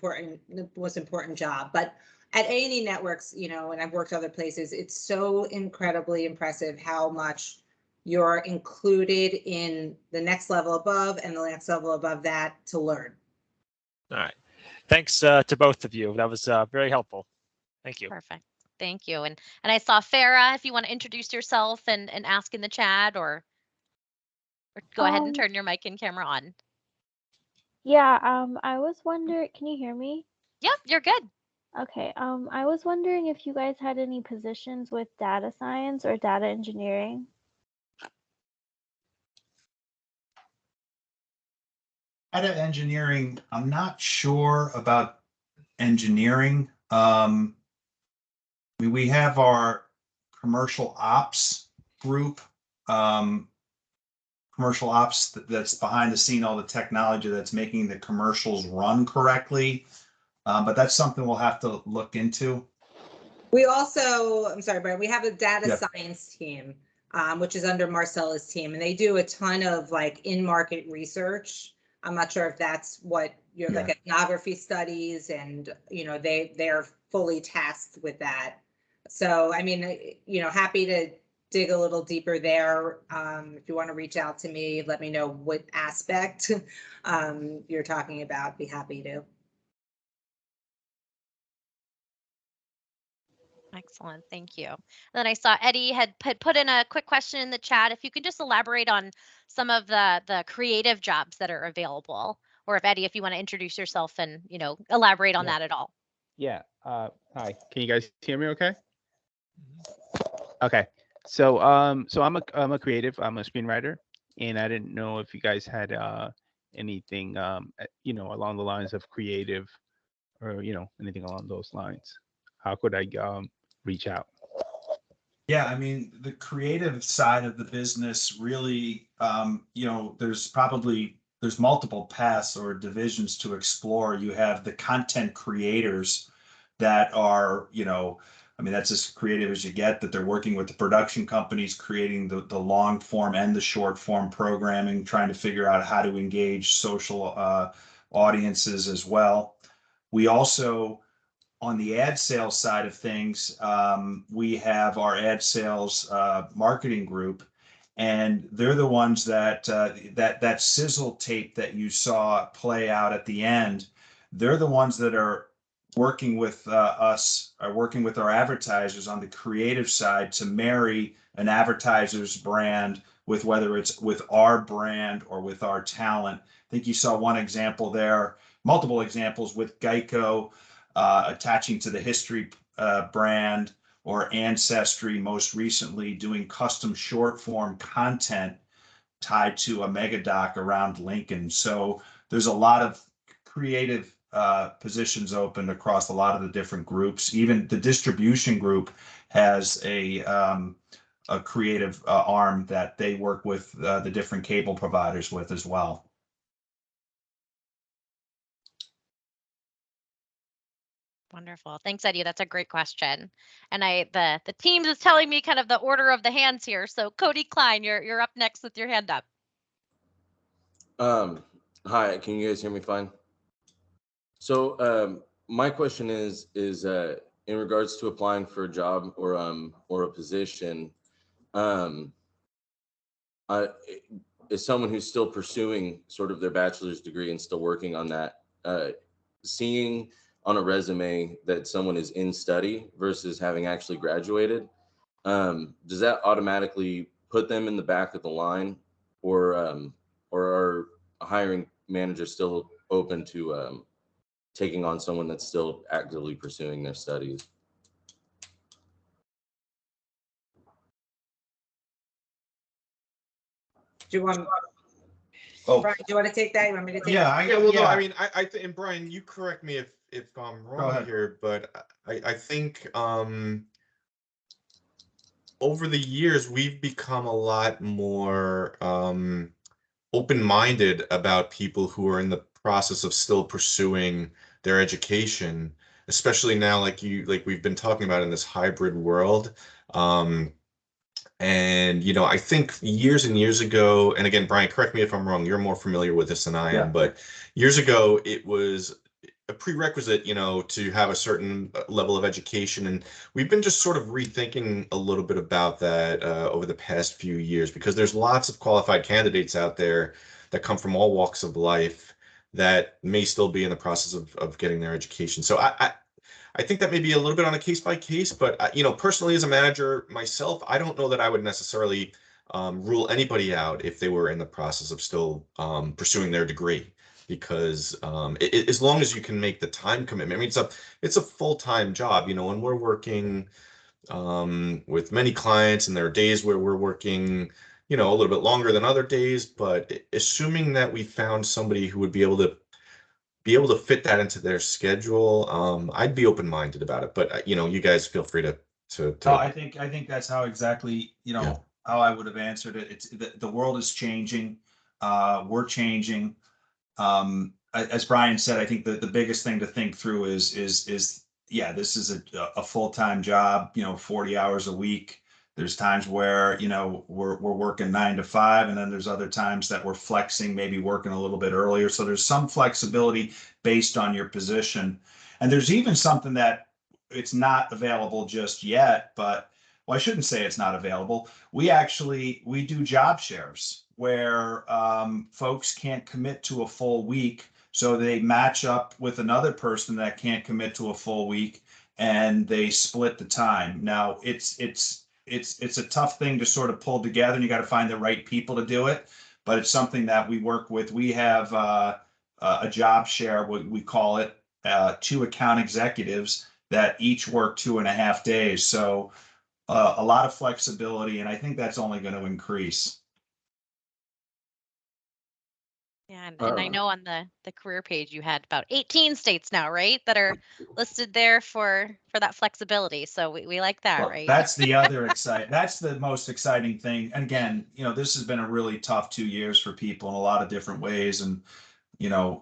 Speaker 13: important job. But at A+E Networks, and I've worked other places, it's so incredibly impressive how much you're included in the next level above and the next level above that to learn.
Speaker 6: All right. Thanks to both of you. That was very helpful. Thank you.
Speaker 2: Perfect. Thank you. And I saw Farah, if you want to introduce yourself and ask in the chat, or go ahead and turn your mic and camera on.
Speaker 3: Yeah, I was wondering, can you hear me?
Speaker 2: Yep, you're good.
Speaker 3: Okay, I was wondering if you guys had any positions with data science or data engineering.
Speaker 1: Data engineering, I'm not sure about engineering. We have our commercial ops group, commercial ops that's behind the scene, all the technology that's making the commercials run correctly. But that's something we'll have to look into.
Speaker 13: We also, I'm sorry, Brian, we have a data science team, which is under Marcella's team, and they do a ton of like in-market research. I'm not sure if that's what you're like ethnography studies, and they're fully tasked with that. So I mean, happy to dig a little deeper there. If you want to reach out to me, let me know what aspect you're talking about. Be happy to.
Speaker 2: Excellent. Thank you. Then I saw Eddie had put in a quick question in the chat. If you could just elaborate on some of the creative jobs that are available, or if Eddie, if you want to introduce yourself and, elaborate on that at all.
Speaker 9: Yeah. Hi. Can you guys hear me okay? Okay. So I'm a creative. I'm a screenwriter, and I didn't know if you guys had anything along the lines of creative, or anything along those lines. How could I reach out?
Speaker 1: Yeah, I mean, the creative side of the business really, there's multiple paths or divisions to explore. You have the content creators that are, that's as creative as you get, that they're working with the production companies, creating the long form and the short form programming, trying to figure out how to engage social audiences as well. We also, on the ad sales side of things, we have our ad sales marketing group, and they're the ones that that sizzle tape that you saw play out at the end. They're the ones that are working with us, working with our advertisers on the creative side to marry an advertiser's brand with whether it's with our brand or with our talent. I think you saw one example there, multiple examples with Geico attaching to the history brand, or Ancestry most recently doing custom short form content tied to a mega doc around Lincoln. So there's a lot of creative positions open across a lot of the different groups. Even the distribution group has a creative arm that they work with the different cable providers with as well.
Speaker 2: Wonderful. Thanks, Eddie. That's a great question. And the Teams is telling me kind of the order of the hands here. So Cody Klein, you're up next with your hand up.
Speaker 5: Hi, can you guys hear me fine? So my question is in regards to applying for a job or a position, as someone who's still pursuing sort of their bachelor's degree and still working on that, seeing on a resume that someone is in study versus having actually graduated, does that automatically put them in the back of the line, or are hiring managers still open to taking on someone that's still actively pursuing their studies?
Speaker 13: Do you want?
Speaker 1: Oh,
Speaker 13: Brian, do you want to take that? You want me to take?
Speaker 1: Yeah,
Speaker 13: that?
Speaker 12: Well, no, I mean, I think, and Brian, you correct me if I'm wrong
Speaker 1: ahead.
Speaker 12: here, but I think over the years we've become a lot more open-minded about people who are in the process of still pursuing their education, especially now, like we've been talking about in this hybrid world. And I think years and years ago, and again, Brian, correct me if I'm wrong, you're more familiar with this than I am, but years ago it was a prerequisite, to have a certain level of education. And we've been just sort of rethinking a little bit about that over the past few years, because there's lots of qualified candidates out there that come from all walks of life that may still be in the process of getting their education. So I think that may be a little bit on a case by case, but personally as a manager myself, I don't know that I would necessarily rule anybody out if they were in the process of still pursuing their degree, because as long as you can make the time commitment. I mean, it's a full-time job, when we're working with many clients, and there are days where we're working a little bit longer than other days, but assuming that we found somebody who would be able to fit that into their schedule, I'd be open-minded about it. But you guys feel free to.
Speaker 1: No, I think that's how exactly how I would have answered it. It's the world is changing. We're changing. As Brian said, I think the biggest thing to think through is this is a full-time job. 40 hours a week. There's times where we're working 9 to 5, and then there's other times that we're flexing, maybe working a little bit earlier. So there's some flexibility based on your position, and there's even something that it's not available just yet. But well, I shouldn't say it's not available. We do job shares where folks can't commit to a full week, so they match up with another person that can't commit to a full week, and they split the time. Now it's a tough thing to sort of pull together, and you got to find the right people to do it. But it's something that we work with. We have a job share, what we call it, 2 account executives that each work 2.5 days. So a lot of flexibility, and I think that's only going to increase.
Speaker 2: Yeah, and I know on the career page you had about 18 states now, right, that are listed there for that flexibility. So we like that,
Speaker 1: Well,
Speaker 2: right?
Speaker 1: that's the other that's the most exciting thing. And again, this has been a really tough 2 years for people in a lot of different ways. And,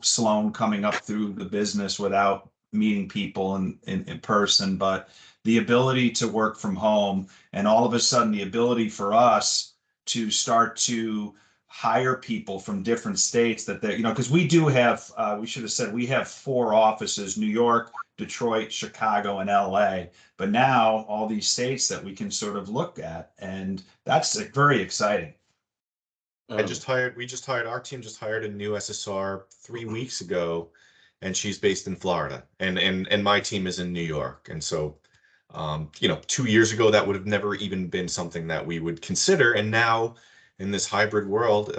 Speaker 1: Sloan coming up through the business without meeting people in person, but the ability to work from home, and all of a sudden the ability for us to start to hire people from different states that they, because we do have, we should have said we have 4 offices: New York, Detroit, Chicago, and LA. But now all these states that we can sort of look at, and that's very exciting.
Speaker 12: Our team just hired a new SSR 3 weeks ago, and she's based in Florida, and my team is in New York. And so, 2 years ago, that would have never even been something that we would consider. And now in this hybrid world,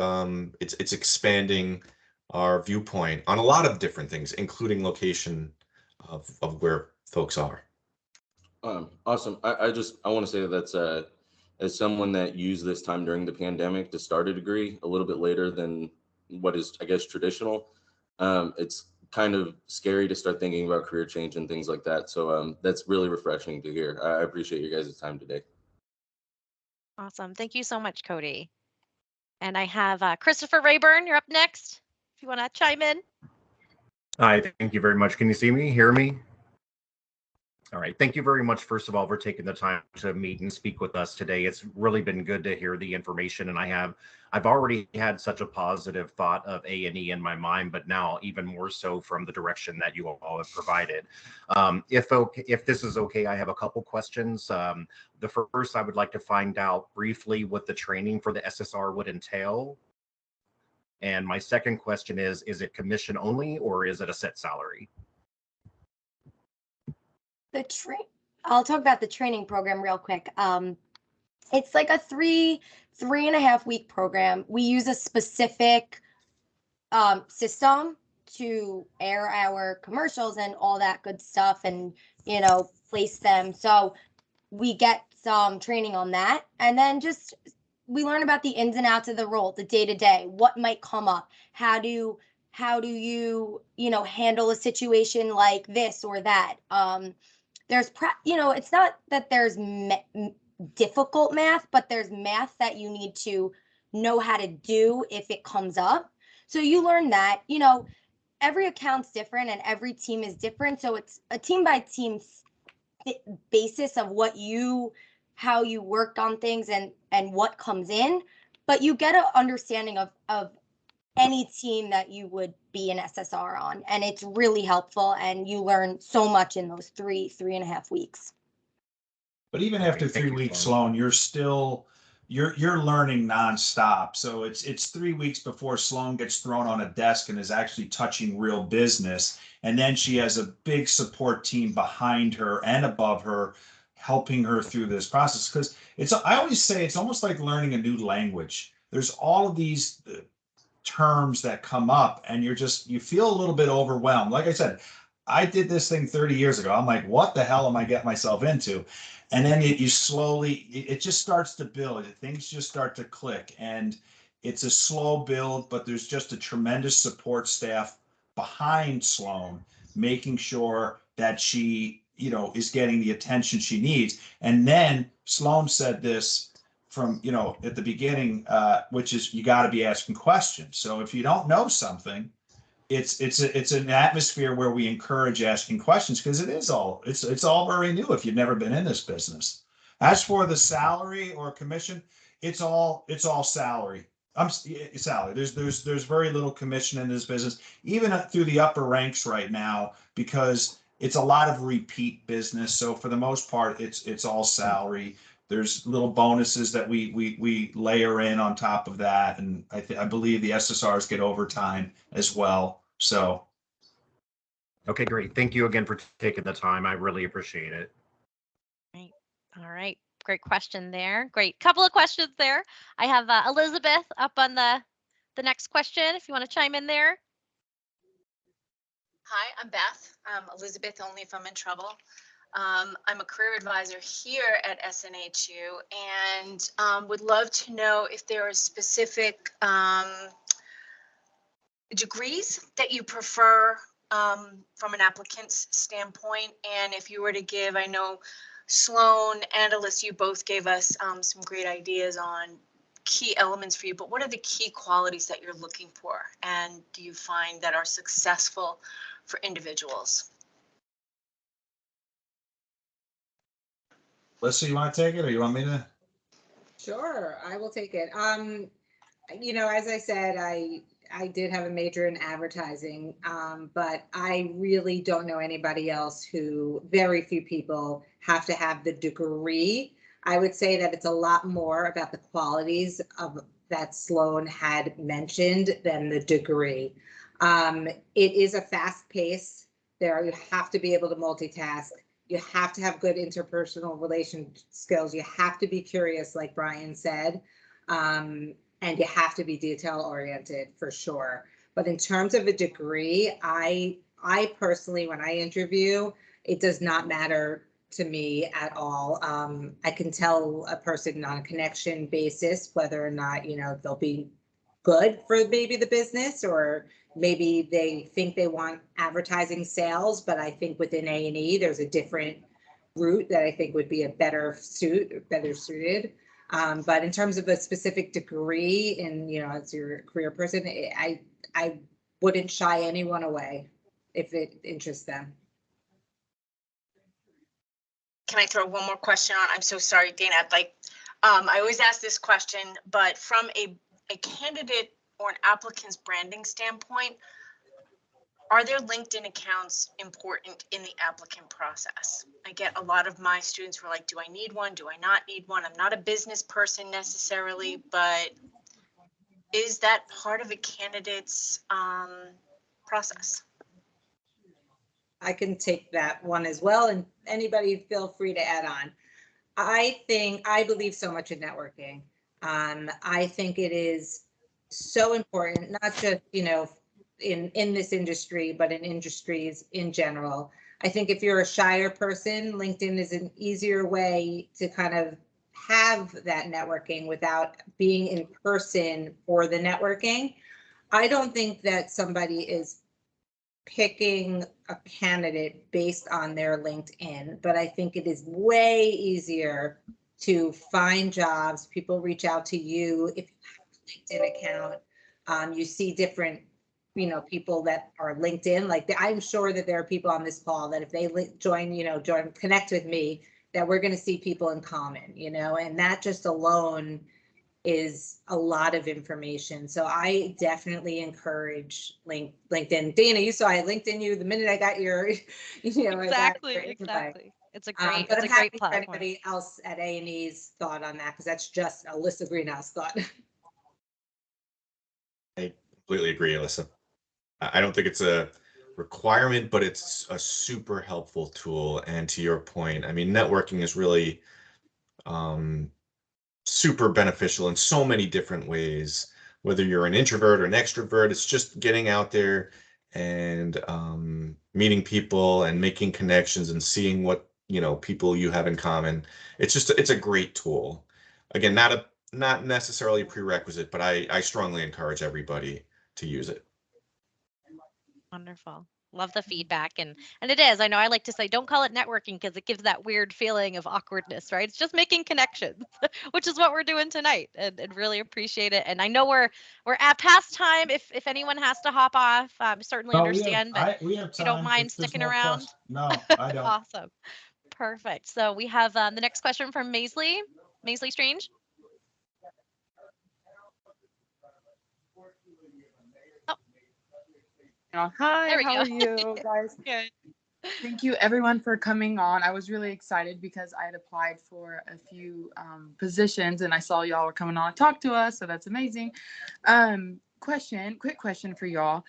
Speaker 12: it's expanding our viewpoint on a lot of different things, including location of where folks are.
Speaker 5: Awesome. I want to say that that's as someone that used this time during the pandemic to start a degree a little bit later than what is, I guess, traditional. It's kind of scary to start thinking about career change and things like that. So that's really refreshing to hear. I appreciate you guys' time today.
Speaker 2: Awesome. Thank you so much, Cody. And I have Christopher Rayburn. You're up next. If you want to chime in.
Speaker 8: Hi, thank you very much. Can you see me, hear me? All right. Thank you very much, first of all, for taking the time to meet and speak with us today. It's really been good to hear the information, and I've already had such a positive thought of A&E in my mind, but now even more so from the direction that you all have provided. If this is okay, I have a couple questions. The first, I would like to find out briefly what the training for the SSR would entail. And my second question is it commission only or is it a set salary?
Speaker 4: I'll talk about the training program real quick. It's like a 3.5 week program. We use a specific system to air our commercials and all that good stuff and, place them. So we get some training on that. And then we learn about the ins and outs of the role, the day to day, what might come up. How do you, handle a situation like this or that? There's, it's not that there's difficult math, but there's math that you need to know how to do if it comes up. So you learn that, every account's different and every team is different. So it's a team by team basis of how you work on things and what comes in, but you get an understanding of any team that you would be an SSR on. And it's really helpful. And you learn so much in those 3.5 weeks.
Speaker 1: But even after 3 weeks, Sloan, you're still, you're learning nonstop. So it's 3 weeks before Sloan gets thrown on a desk and is actually touching real business. And then she has a big support team behind her and above her, helping her through this process. Because I always say it's almost like learning a new language. There's all of these terms that come up and you feel a little bit overwhelmed. Like I said, I did this thing 30 years ago. I'm like, what the hell am I getting myself into? And then it just starts to build. Things just start to click, and it's a slow build, but there's just a tremendous support staff behind Sloan, making sure that she, is getting the attention she needs. And then Sloan said this from, at the beginning, which is you got to be asking questions. So if you don't know something, it's an atmosphere where we encourage asking questions because it's all very new if you've never been in this business. As for the salary or commission, it's all salary. Salary. There's very little commission in this business, even through the upper ranks right now, because it's a lot of repeat business. So for the most part, it's all salary. There's little bonuses that we layer in on top of that, and I believe the SSRs get overtime as well. So,
Speaker 8: okay, great. Thank you again for taking the time. I really appreciate it.
Speaker 2: Right. All right. Great question there. Great couple of questions there. I have Elizabeth up on the next question. If you want to chime in there.
Speaker 10: Hi, I'm Beth. Elizabeth, only if I'm in trouble. I'm a career advisor here at SNHU and would love to know if there are specific degrees that you prefer from an applicant's standpoint. And if you were to give, I know Sloan and Alyssa, you both gave us some great ideas on key elements for you, but what are the key qualities that you're looking for? And do you find that are successful for individuals?
Speaker 1: Alyssa, you want to take it or you want me to?
Speaker 13: Sure, I will take it. As I said, I did have a major in advertising, but I really don't know anybody else very few people have to have the degree. I would say that it's a lot more about the qualities that Sloan had mentioned than the degree. It is a fast pace. You have to be able to multitask. You have to have good interpersonal relation skills. You have to be curious, like Brian said, and you have to be detail oriented for sure. But in terms of a degree, I personally, when I interview, it does not matter to me at all. I can tell a person on a connection basis whether or not, they'll be good for maybe the business, or maybe they think they want advertising sales, but I think within A&E, there's a different route that I think would be a better suited. But in terms of a specific degree and, as your career person, I wouldn't shy anyone away if it interests them.
Speaker 10: Can I throw one more question on? I'm so sorry, Dana. I always ask this question, but from a candidate or an applicant's branding standpoint, are their LinkedIn accounts important in the applicant process? I get a lot of my students who are like, do I need one? Do I not need one? I'm not a business person necessarily, but is that part of a candidate's process?
Speaker 13: I can take that one as well, and anybody feel free to add on. I believe so much in networking. I think it is so important, not just, in this industry, but in industries in general. I think if you're a shyer person, LinkedIn is an easier way to kind of have that networking without being in person for the networking. I don't think that somebody is picking a candidate based on their LinkedIn, but I think it is way easier to find jobs. People reach out to you if you have a LinkedIn account. You see different, people that are LinkedIn. Like, I'm sure that there are people on this call that if they connect with me, that we're going to see people in common, and that just alone is a lot of information. So I definitely encourage LinkedIn. Dana, you saw I LinkedIn you the minute I got your,
Speaker 2: Exactly. It's a great,
Speaker 13: but
Speaker 2: it's
Speaker 13: I'm
Speaker 2: a great
Speaker 13: happy for
Speaker 2: platform.
Speaker 13: anybody else at A&E's thought on that, because that's just Alyssa Greenhouse thought.
Speaker 12: I completely agree, Alyssa. I don't think it's a requirement, but it's a super helpful tool. And to your point, I mean, networking is really super beneficial in so many different ways. Whether you're an introvert or an extrovert, it's just getting out there and meeting people and making connections and seeing what people you have in common. It's a great tool. Again, not necessarily a prerequisite, but I strongly encourage everybody to use it.
Speaker 2: Wonderful. Love the feedback. And it is, I know I like to say, don't call it networking because it gives that weird feeling of awkwardness, right? It's just making connections, which is what we're doing tonight, and really appreciate it. And I know we're at past time. If anyone has to hop off, certainly understand, but
Speaker 1: we have time.
Speaker 2: if you don't mind sticking around.
Speaker 1: No, I don't.
Speaker 2: Awesome. Perfect. So we have the next question from Maisley Strange.
Speaker 7: Hi,
Speaker 2: There we
Speaker 7: how
Speaker 2: go.
Speaker 7: are you guys?
Speaker 2: Good.
Speaker 7: Thank you everyone for coming on. I was really excited because I had applied for a few positions and I saw y'all were coming on to talk to us, so that's amazing. Quick question for y'all.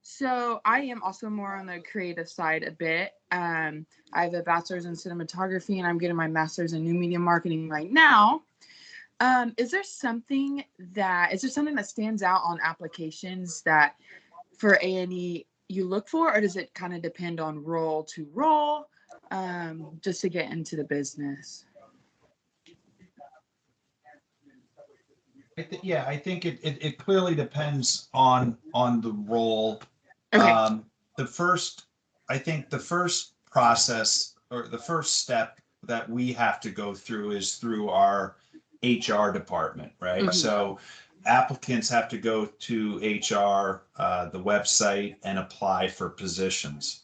Speaker 7: So I am also more on the creative side a bit. I have a bachelor's in cinematography and I'm getting my master's in new media marketing right now. Is there something that stands out on applications that for A&E you look for, or does it kind of depend on role to role, just to get into the business?
Speaker 1: I think it clearly depends on the role.
Speaker 7: Okay.
Speaker 1: The first process, or the first step that we have to go through is through our HR department, right?
Speaker 7: Mhm.
Speaker 1: So applicants have to go to HR, the website, and apply for positions.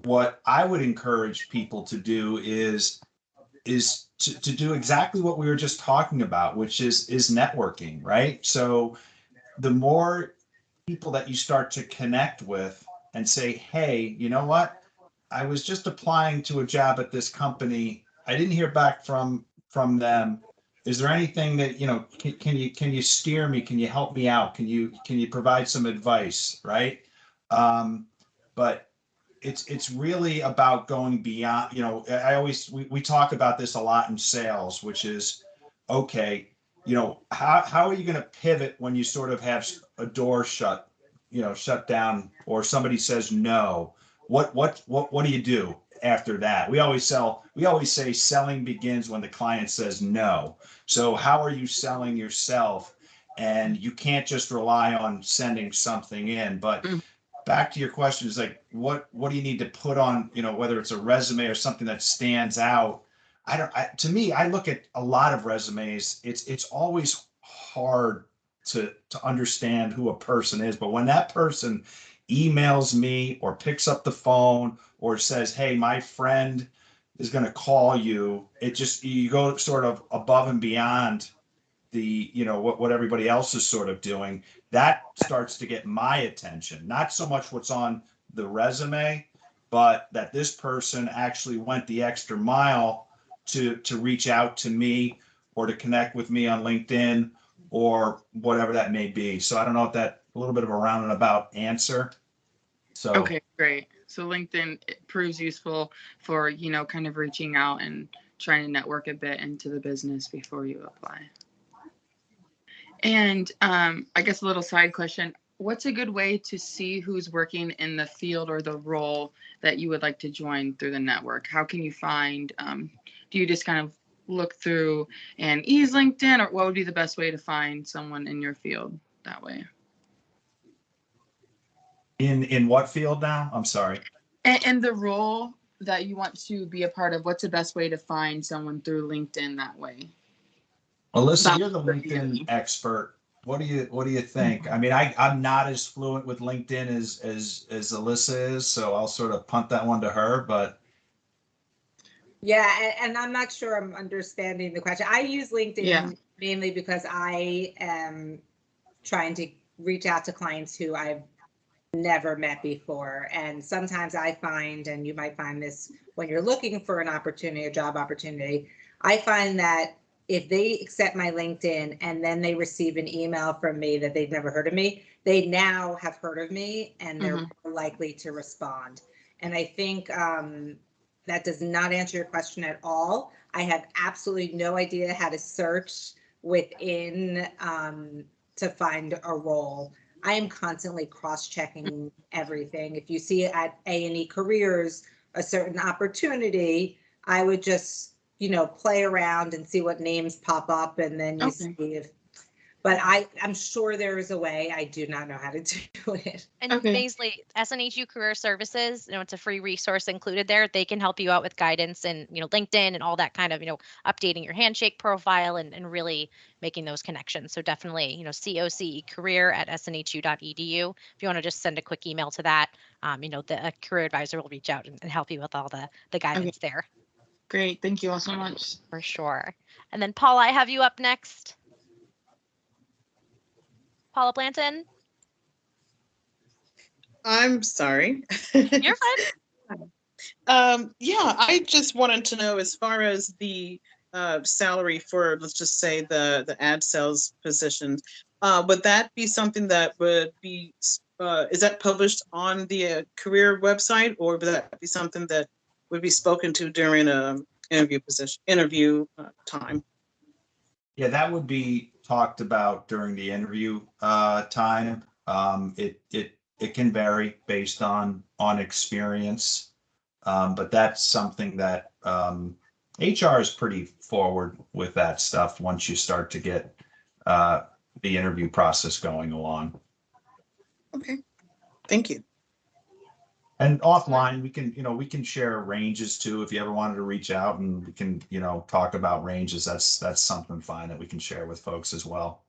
Speaker 1: What I would encourage people to do is to do exactly what we were just talking about, which is networking, right? So the more people that you start to connect with and say, hey, you know what? I was just applying to a job at this company. I didn't hear back from them. is there anything that, can you steer me? Can you help me out? Can you provide some advice? Right. But it's really about going beyond, we talk about this a lot in sales, which is, okay, how are you going to pivot when you sort of have a door shut down, or somebody says no? What do you do after that? We always say selling begins when the client says no. So how are you selling yourself? And you can't just rely on sending something in. But back to your question, is like, what do you need to put on, whether it's a resume or something that stands out? To me, I look at a lot of resumes. It's always hard to understand who a person is. But when that person emails me or picks up the phone or says, hey, my friend is going to call you, you go sort of above and beyond the, what everybody else is sort of doing. That starts to get my attention, not so much what's on the resume, but that this person actually went the extra mile to reach out to me or to connect with me on LinkedIn or whatever that may be. So I don't know if that a little bit of a roundabout answer. So
Speaker 7: okay, great. So LinkedIn proves useful for, kind of reaching out and trying to network a bit into the business before you apply. And I guess a little side question, what's a good way to see who's working in the field or the role that you would like to join through the network? How can you find, do you just kind of look through and ease LinkedIn, or what would be the best way to find someone in your field that way?
Speaker 1: In what field now? I'm sorry.
Speaker 7: And the role that you want to be a part of, what's the best way to find someone through LinkedIn that way?
Speaker 1: Alyssa, you're the LinkedIn expert. What do you think? I mean, I'm not as fluent with LinkedIn as Alyssa is, so I'll sort of punt that one to her. But
Speaker 13: yeah, and I'm not sure I'm understanding the question. I use LinkedIn mainly because I am trying to reach out to clients who I've never met before. And sometimes I find, and you might find this when you're looking for an opportunity, a job opportunity, I find that if they accept my LinkedIn and then they receive an email from me that they've never heard of me, they now have heard of me and they're more likely to respond. And I think that does not answer your question at all. I have absolutely no idea how to search within to find a role. I am constantly cross-checking everything. If you see at A+E Careers a certain opportunity, I would just, play around and see what names pop up, and then you see if. But I'm sure there is a way. I do not know how to do it.
Speaker 2: And basically, SNHU Career Services, it's a free resource included there. They can help you out with guidance and, LinkedIn and all that kind of, updating your handshake profile and really making those connections. So definitely, COCEcareer@snhu.edu. If you want to just send a quick email to that, the career advisor will reach out and help you with all the guidance there.
Speaker 7: Great. Thank you all so much.
Speaker 2: For sure. And then Paula, I have you up next. Paula Blanton.
Speaker 11: I'm sorry.
Speaker 2: You're fine.
Speaker 11: Yeah, I just wanted to know, as far as the salary for, let's just say, the ad sales positions, would that be something that would be, is that published on the career website, or would that be something that would be spoken to during a interview time?
Speaker 1: Yeah, that would be talked about during the interview time. It can vary based on experience, but that's something that HR is pretty forward with that stuff once you start to get the interview process going along.
Speaker 11: Okay, thank you.
Speaker 1: And offline, we can share ranges too. If you ever wanted to reach out and we can, talk about ranges, that's something fine that we can share with folks as well.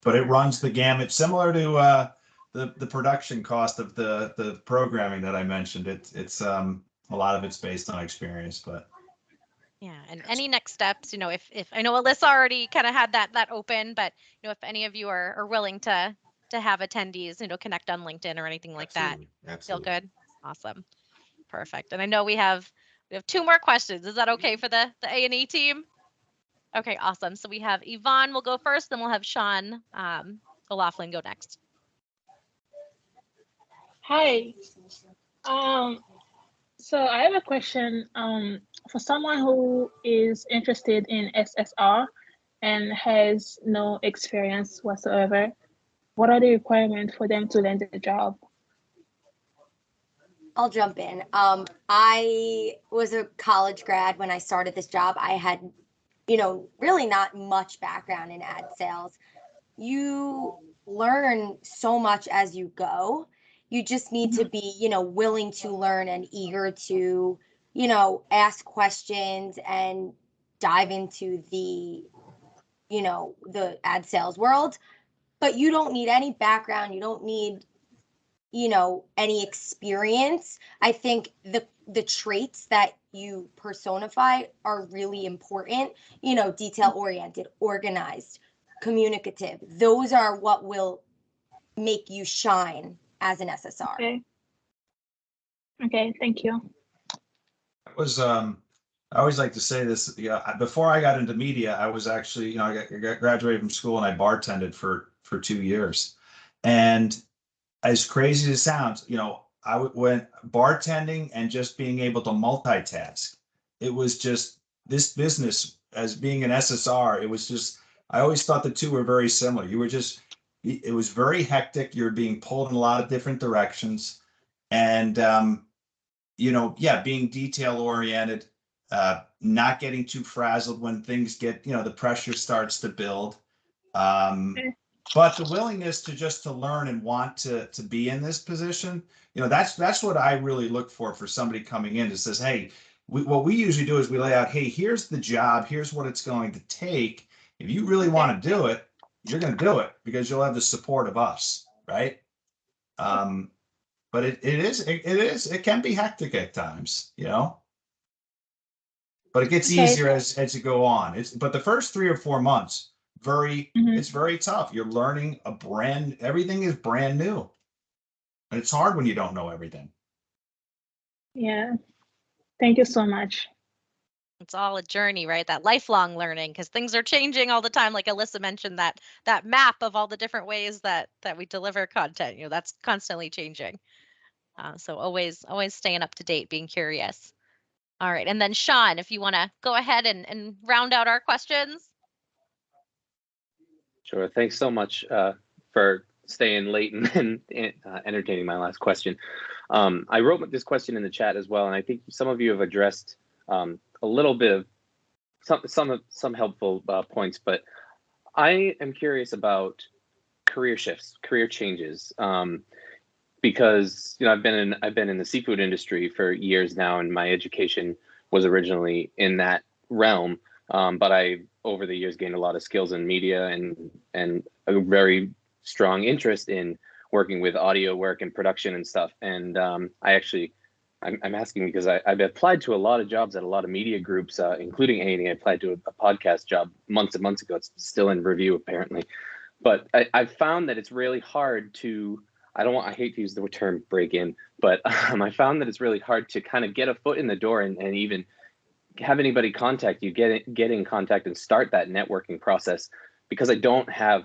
Speaker 1: But it runs the gamut, similar to the production cost of the programming that I mentioned. It's a lot of it's based on experience, but.
Speaker 2: Yeah, and any next steps, if I know Alyssa already kind of had that open, but if any of you are willing to have attendees, connect on LinkedIn or anything like that. Feel good? Awesome. Perfect. And I know we have 2 more questions. Is that okay for the A&E team? Okay, awesome. So we have Yvonne will go first, then we'll have Sean O'Laughlin go next.
Speaker 15: Hi. So I have a question. For someone who is interested in SSR and has no experience whatsoever, what are the requirements for them to land the job?
Speaker 4: I'll jump in. I was a college grad when I started this job. I had, really not much background in ad sales. You learn so much as you go. You just need to be, willing to learn and eager to, ask questions and dive into the, the ad sales world. But you don't need any background. You don't need any experience. I think the traits that you personify are really important. Detail oriented, organized, communicative. Those are what will make you shine as an SSR.
Speaker 15: Okay, thank you.
Speaker 1: I always like to say this. Before I got into media, I was actually, I graduated from school and I bartended for 2 years. And as crazy as it sounds, I went bartending and just being able to multitask. It was just this business as being an SSR. It was just, I always thought the two were very similar. It was very hectic. You're being pulled in a lot of different directions. And, being detail oriented, not getting too frazzled when things get, the pressure starts to build. But the willingness to learn and want to be in this position, that's what I really look for somebody coming in that says, hey, what we usually do is we lay out, hey, here's the job, here's what it's going to take. If you really want to do it, you're going to do it because you'll have the support of us, right? But it can be hectic at times, but it gets easier as you go on. But the first 3 or 4 months, it's very tough. You're learning everything is brand new. And it's hard when you don't know everything.
Speaker 15: Yeah. Thank you so much.
Speaker 2: It's all a journey, right? That lifelong learning, because things are changing all the time. Like Alyssa mentioned, that map of all the different ways that we deliver content, that's constantly changing. So always staying up to date, being curious. All right. And then Sean, if you want to go ahead and round out our questions.
Speaker 16: Sure. Thanks so much for staying late and entertaining my last question. I wrote this question in the chat as well, and I think some of you have addressed a little bit of some helpful points, but I am curious about career shifts, career changes, because I've been in the seafood industry for years now, and my education was originally in that realm. But I, over the years, gained a lot of skills in media and a very strong interest in working with audio work and production and stuff. And I'm asking because I've applied to a lot of jobs at a lot of media groups, including A&E. I applied to a podcast job months and months ago. It's still in review, apparently. But I've found that it's really hard to, I hate to use the term break in, but I found that it's really hard to kind of get a foot in the door and even have anybody contact you, get in contact and start that networking process, because I don't have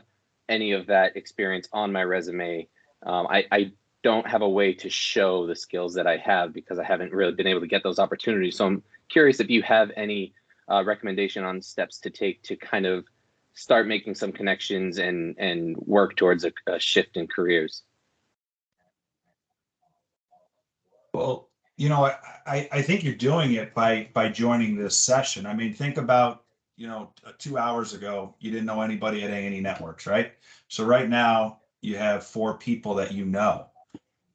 Speaker 16: any of that experience on my resume. I don't have a way to show the skills that I have because I haven't really been able to get those opportunities. So I'm curious if you have any recommendation on steps to take to kind of start making some connections and work towards a shift in careers.
Speaker 1: Well, I think you're doing it by joining this session. I mean, think about, 2 hours ago, you didn't know anybody at A&E Networks, right? So right now you have 4 people that you know.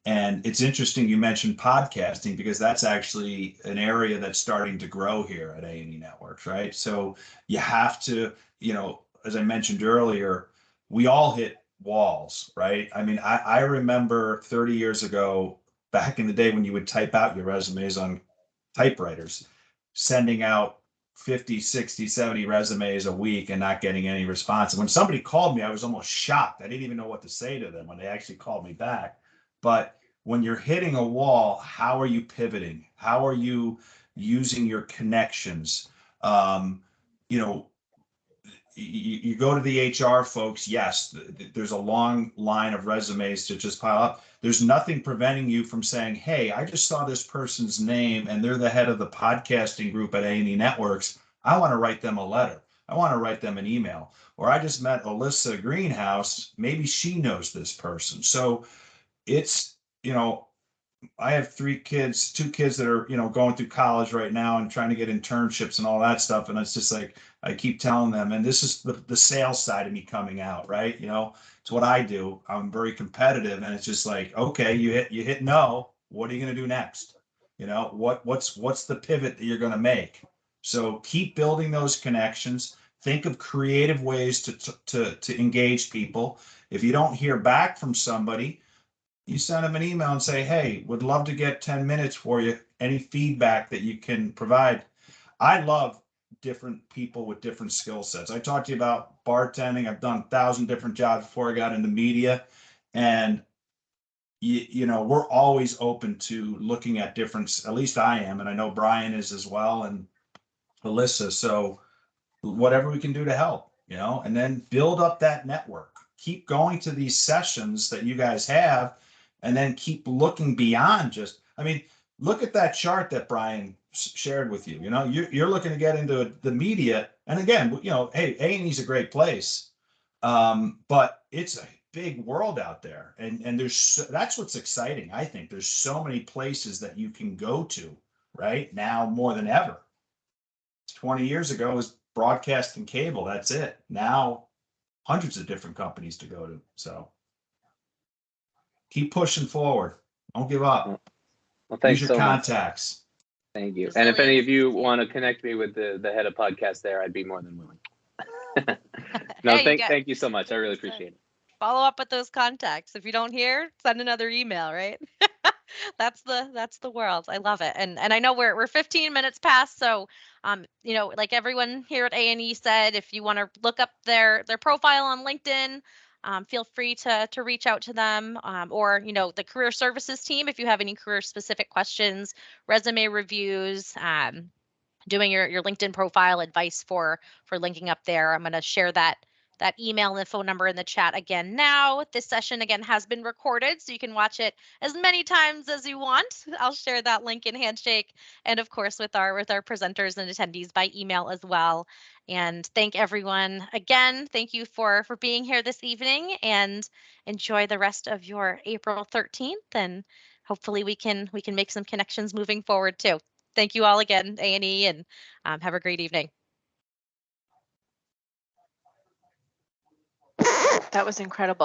Speaker 1: And it's interesting you mentioned podcasting because that's actually an area that's starting to grow here at A&E Networks, right? So you have to, as I mentioned earlier, we all hit walls, right? I mean, I remember 30 years ago, back in the day when you would type out your resumes on typewriters, sending out 50, 60, 70 resumes a week and not getting any response. And when somebody called me, I was almost shocked. I didn't even know what to say to them when they actually called me back. But when you're hitting a wall, how are you pivoting? How are you using your connections? you go to the HR folks, yes, there's a long line of resumes to just pile up. There's nothing preventing you from saying, hey, I just saw this person's name and they're the head of the podcasting group at A+E Networks. I want to write them a letter. I want to write them an email. Or I just met Alyssa Greenhouse. Maybe she knows this person. So it's, I have 2 kids that are, going through college right now and trying to get internships and all that stuff. And it's just like, I keep telling them, and this is the sales side of me coming out, right? It's what I do. I'm very competitive, and it's just like, okay, you hit no. What are you going to do next? What's the pivot that you're going to make? So keep building those connections. Think of creative ways to engage people. If you don't hear back from somebody, you send them an email and say, hey, would love to get 10 minutes for you. Any feedback that you can provide. I love different people with different skill sets. I talked to you about bartending. I've done 1,000 different jobs before I got into media. And, we're always open to looking at different, at least I am, and I know Brian is as well, and Alyssa. So whatever we can do to help, and then build up that network. Keep going to these sessions that you guys have, and then keep looking beyond just, look at that chart that Brian shared with you. You're looking to get into the media. And again, hey, A&E's a great place. But it's a big world out there. And that's what's exciting. I think there's so many places that you can go to right now more than ever. 20 years ago it was broadcast and cable. That's it. Now hundreds of different companies to go to. So keep pushing forward. Don't give up.
Speaker 16: Well, thanks
Speaker 1: Use your
Speaker 16: so much.
Speaker 1: contacts.
Speaker 16: Thank you. And if any of you want to connect me with the head of podcast there, I'd be more than willing. No,
Speaker 2: Hey,
Speaker 16: thank you so much. I really appreciate it.
Speaker 2: Follow up with those contacts. If you don't hear, send another email, right? That's the world. I love it. And I know we're 15 minutes past, so like everyone here at A&E said, if you want to look up their profile on LinkedIn, feel free to reach out to them, or the career services team if you have any career specific questions, resume reviews, doing your LinkedIn profile, advice for linking up there. I'm going to share that email and the phone number in the chat again now. This session again has been recorded, so you can watch it as many times as you want. I'll share that link in Handshake, and of course with our presenters and attendees by email as well. And thank everyone again. Thank you for being here this evening, and enjoy the rest of your April 13th. And hopefully we can make some connections moving forward too. Thank you all again, A&E, and have a great evening.
Speaker 17: That was incredible.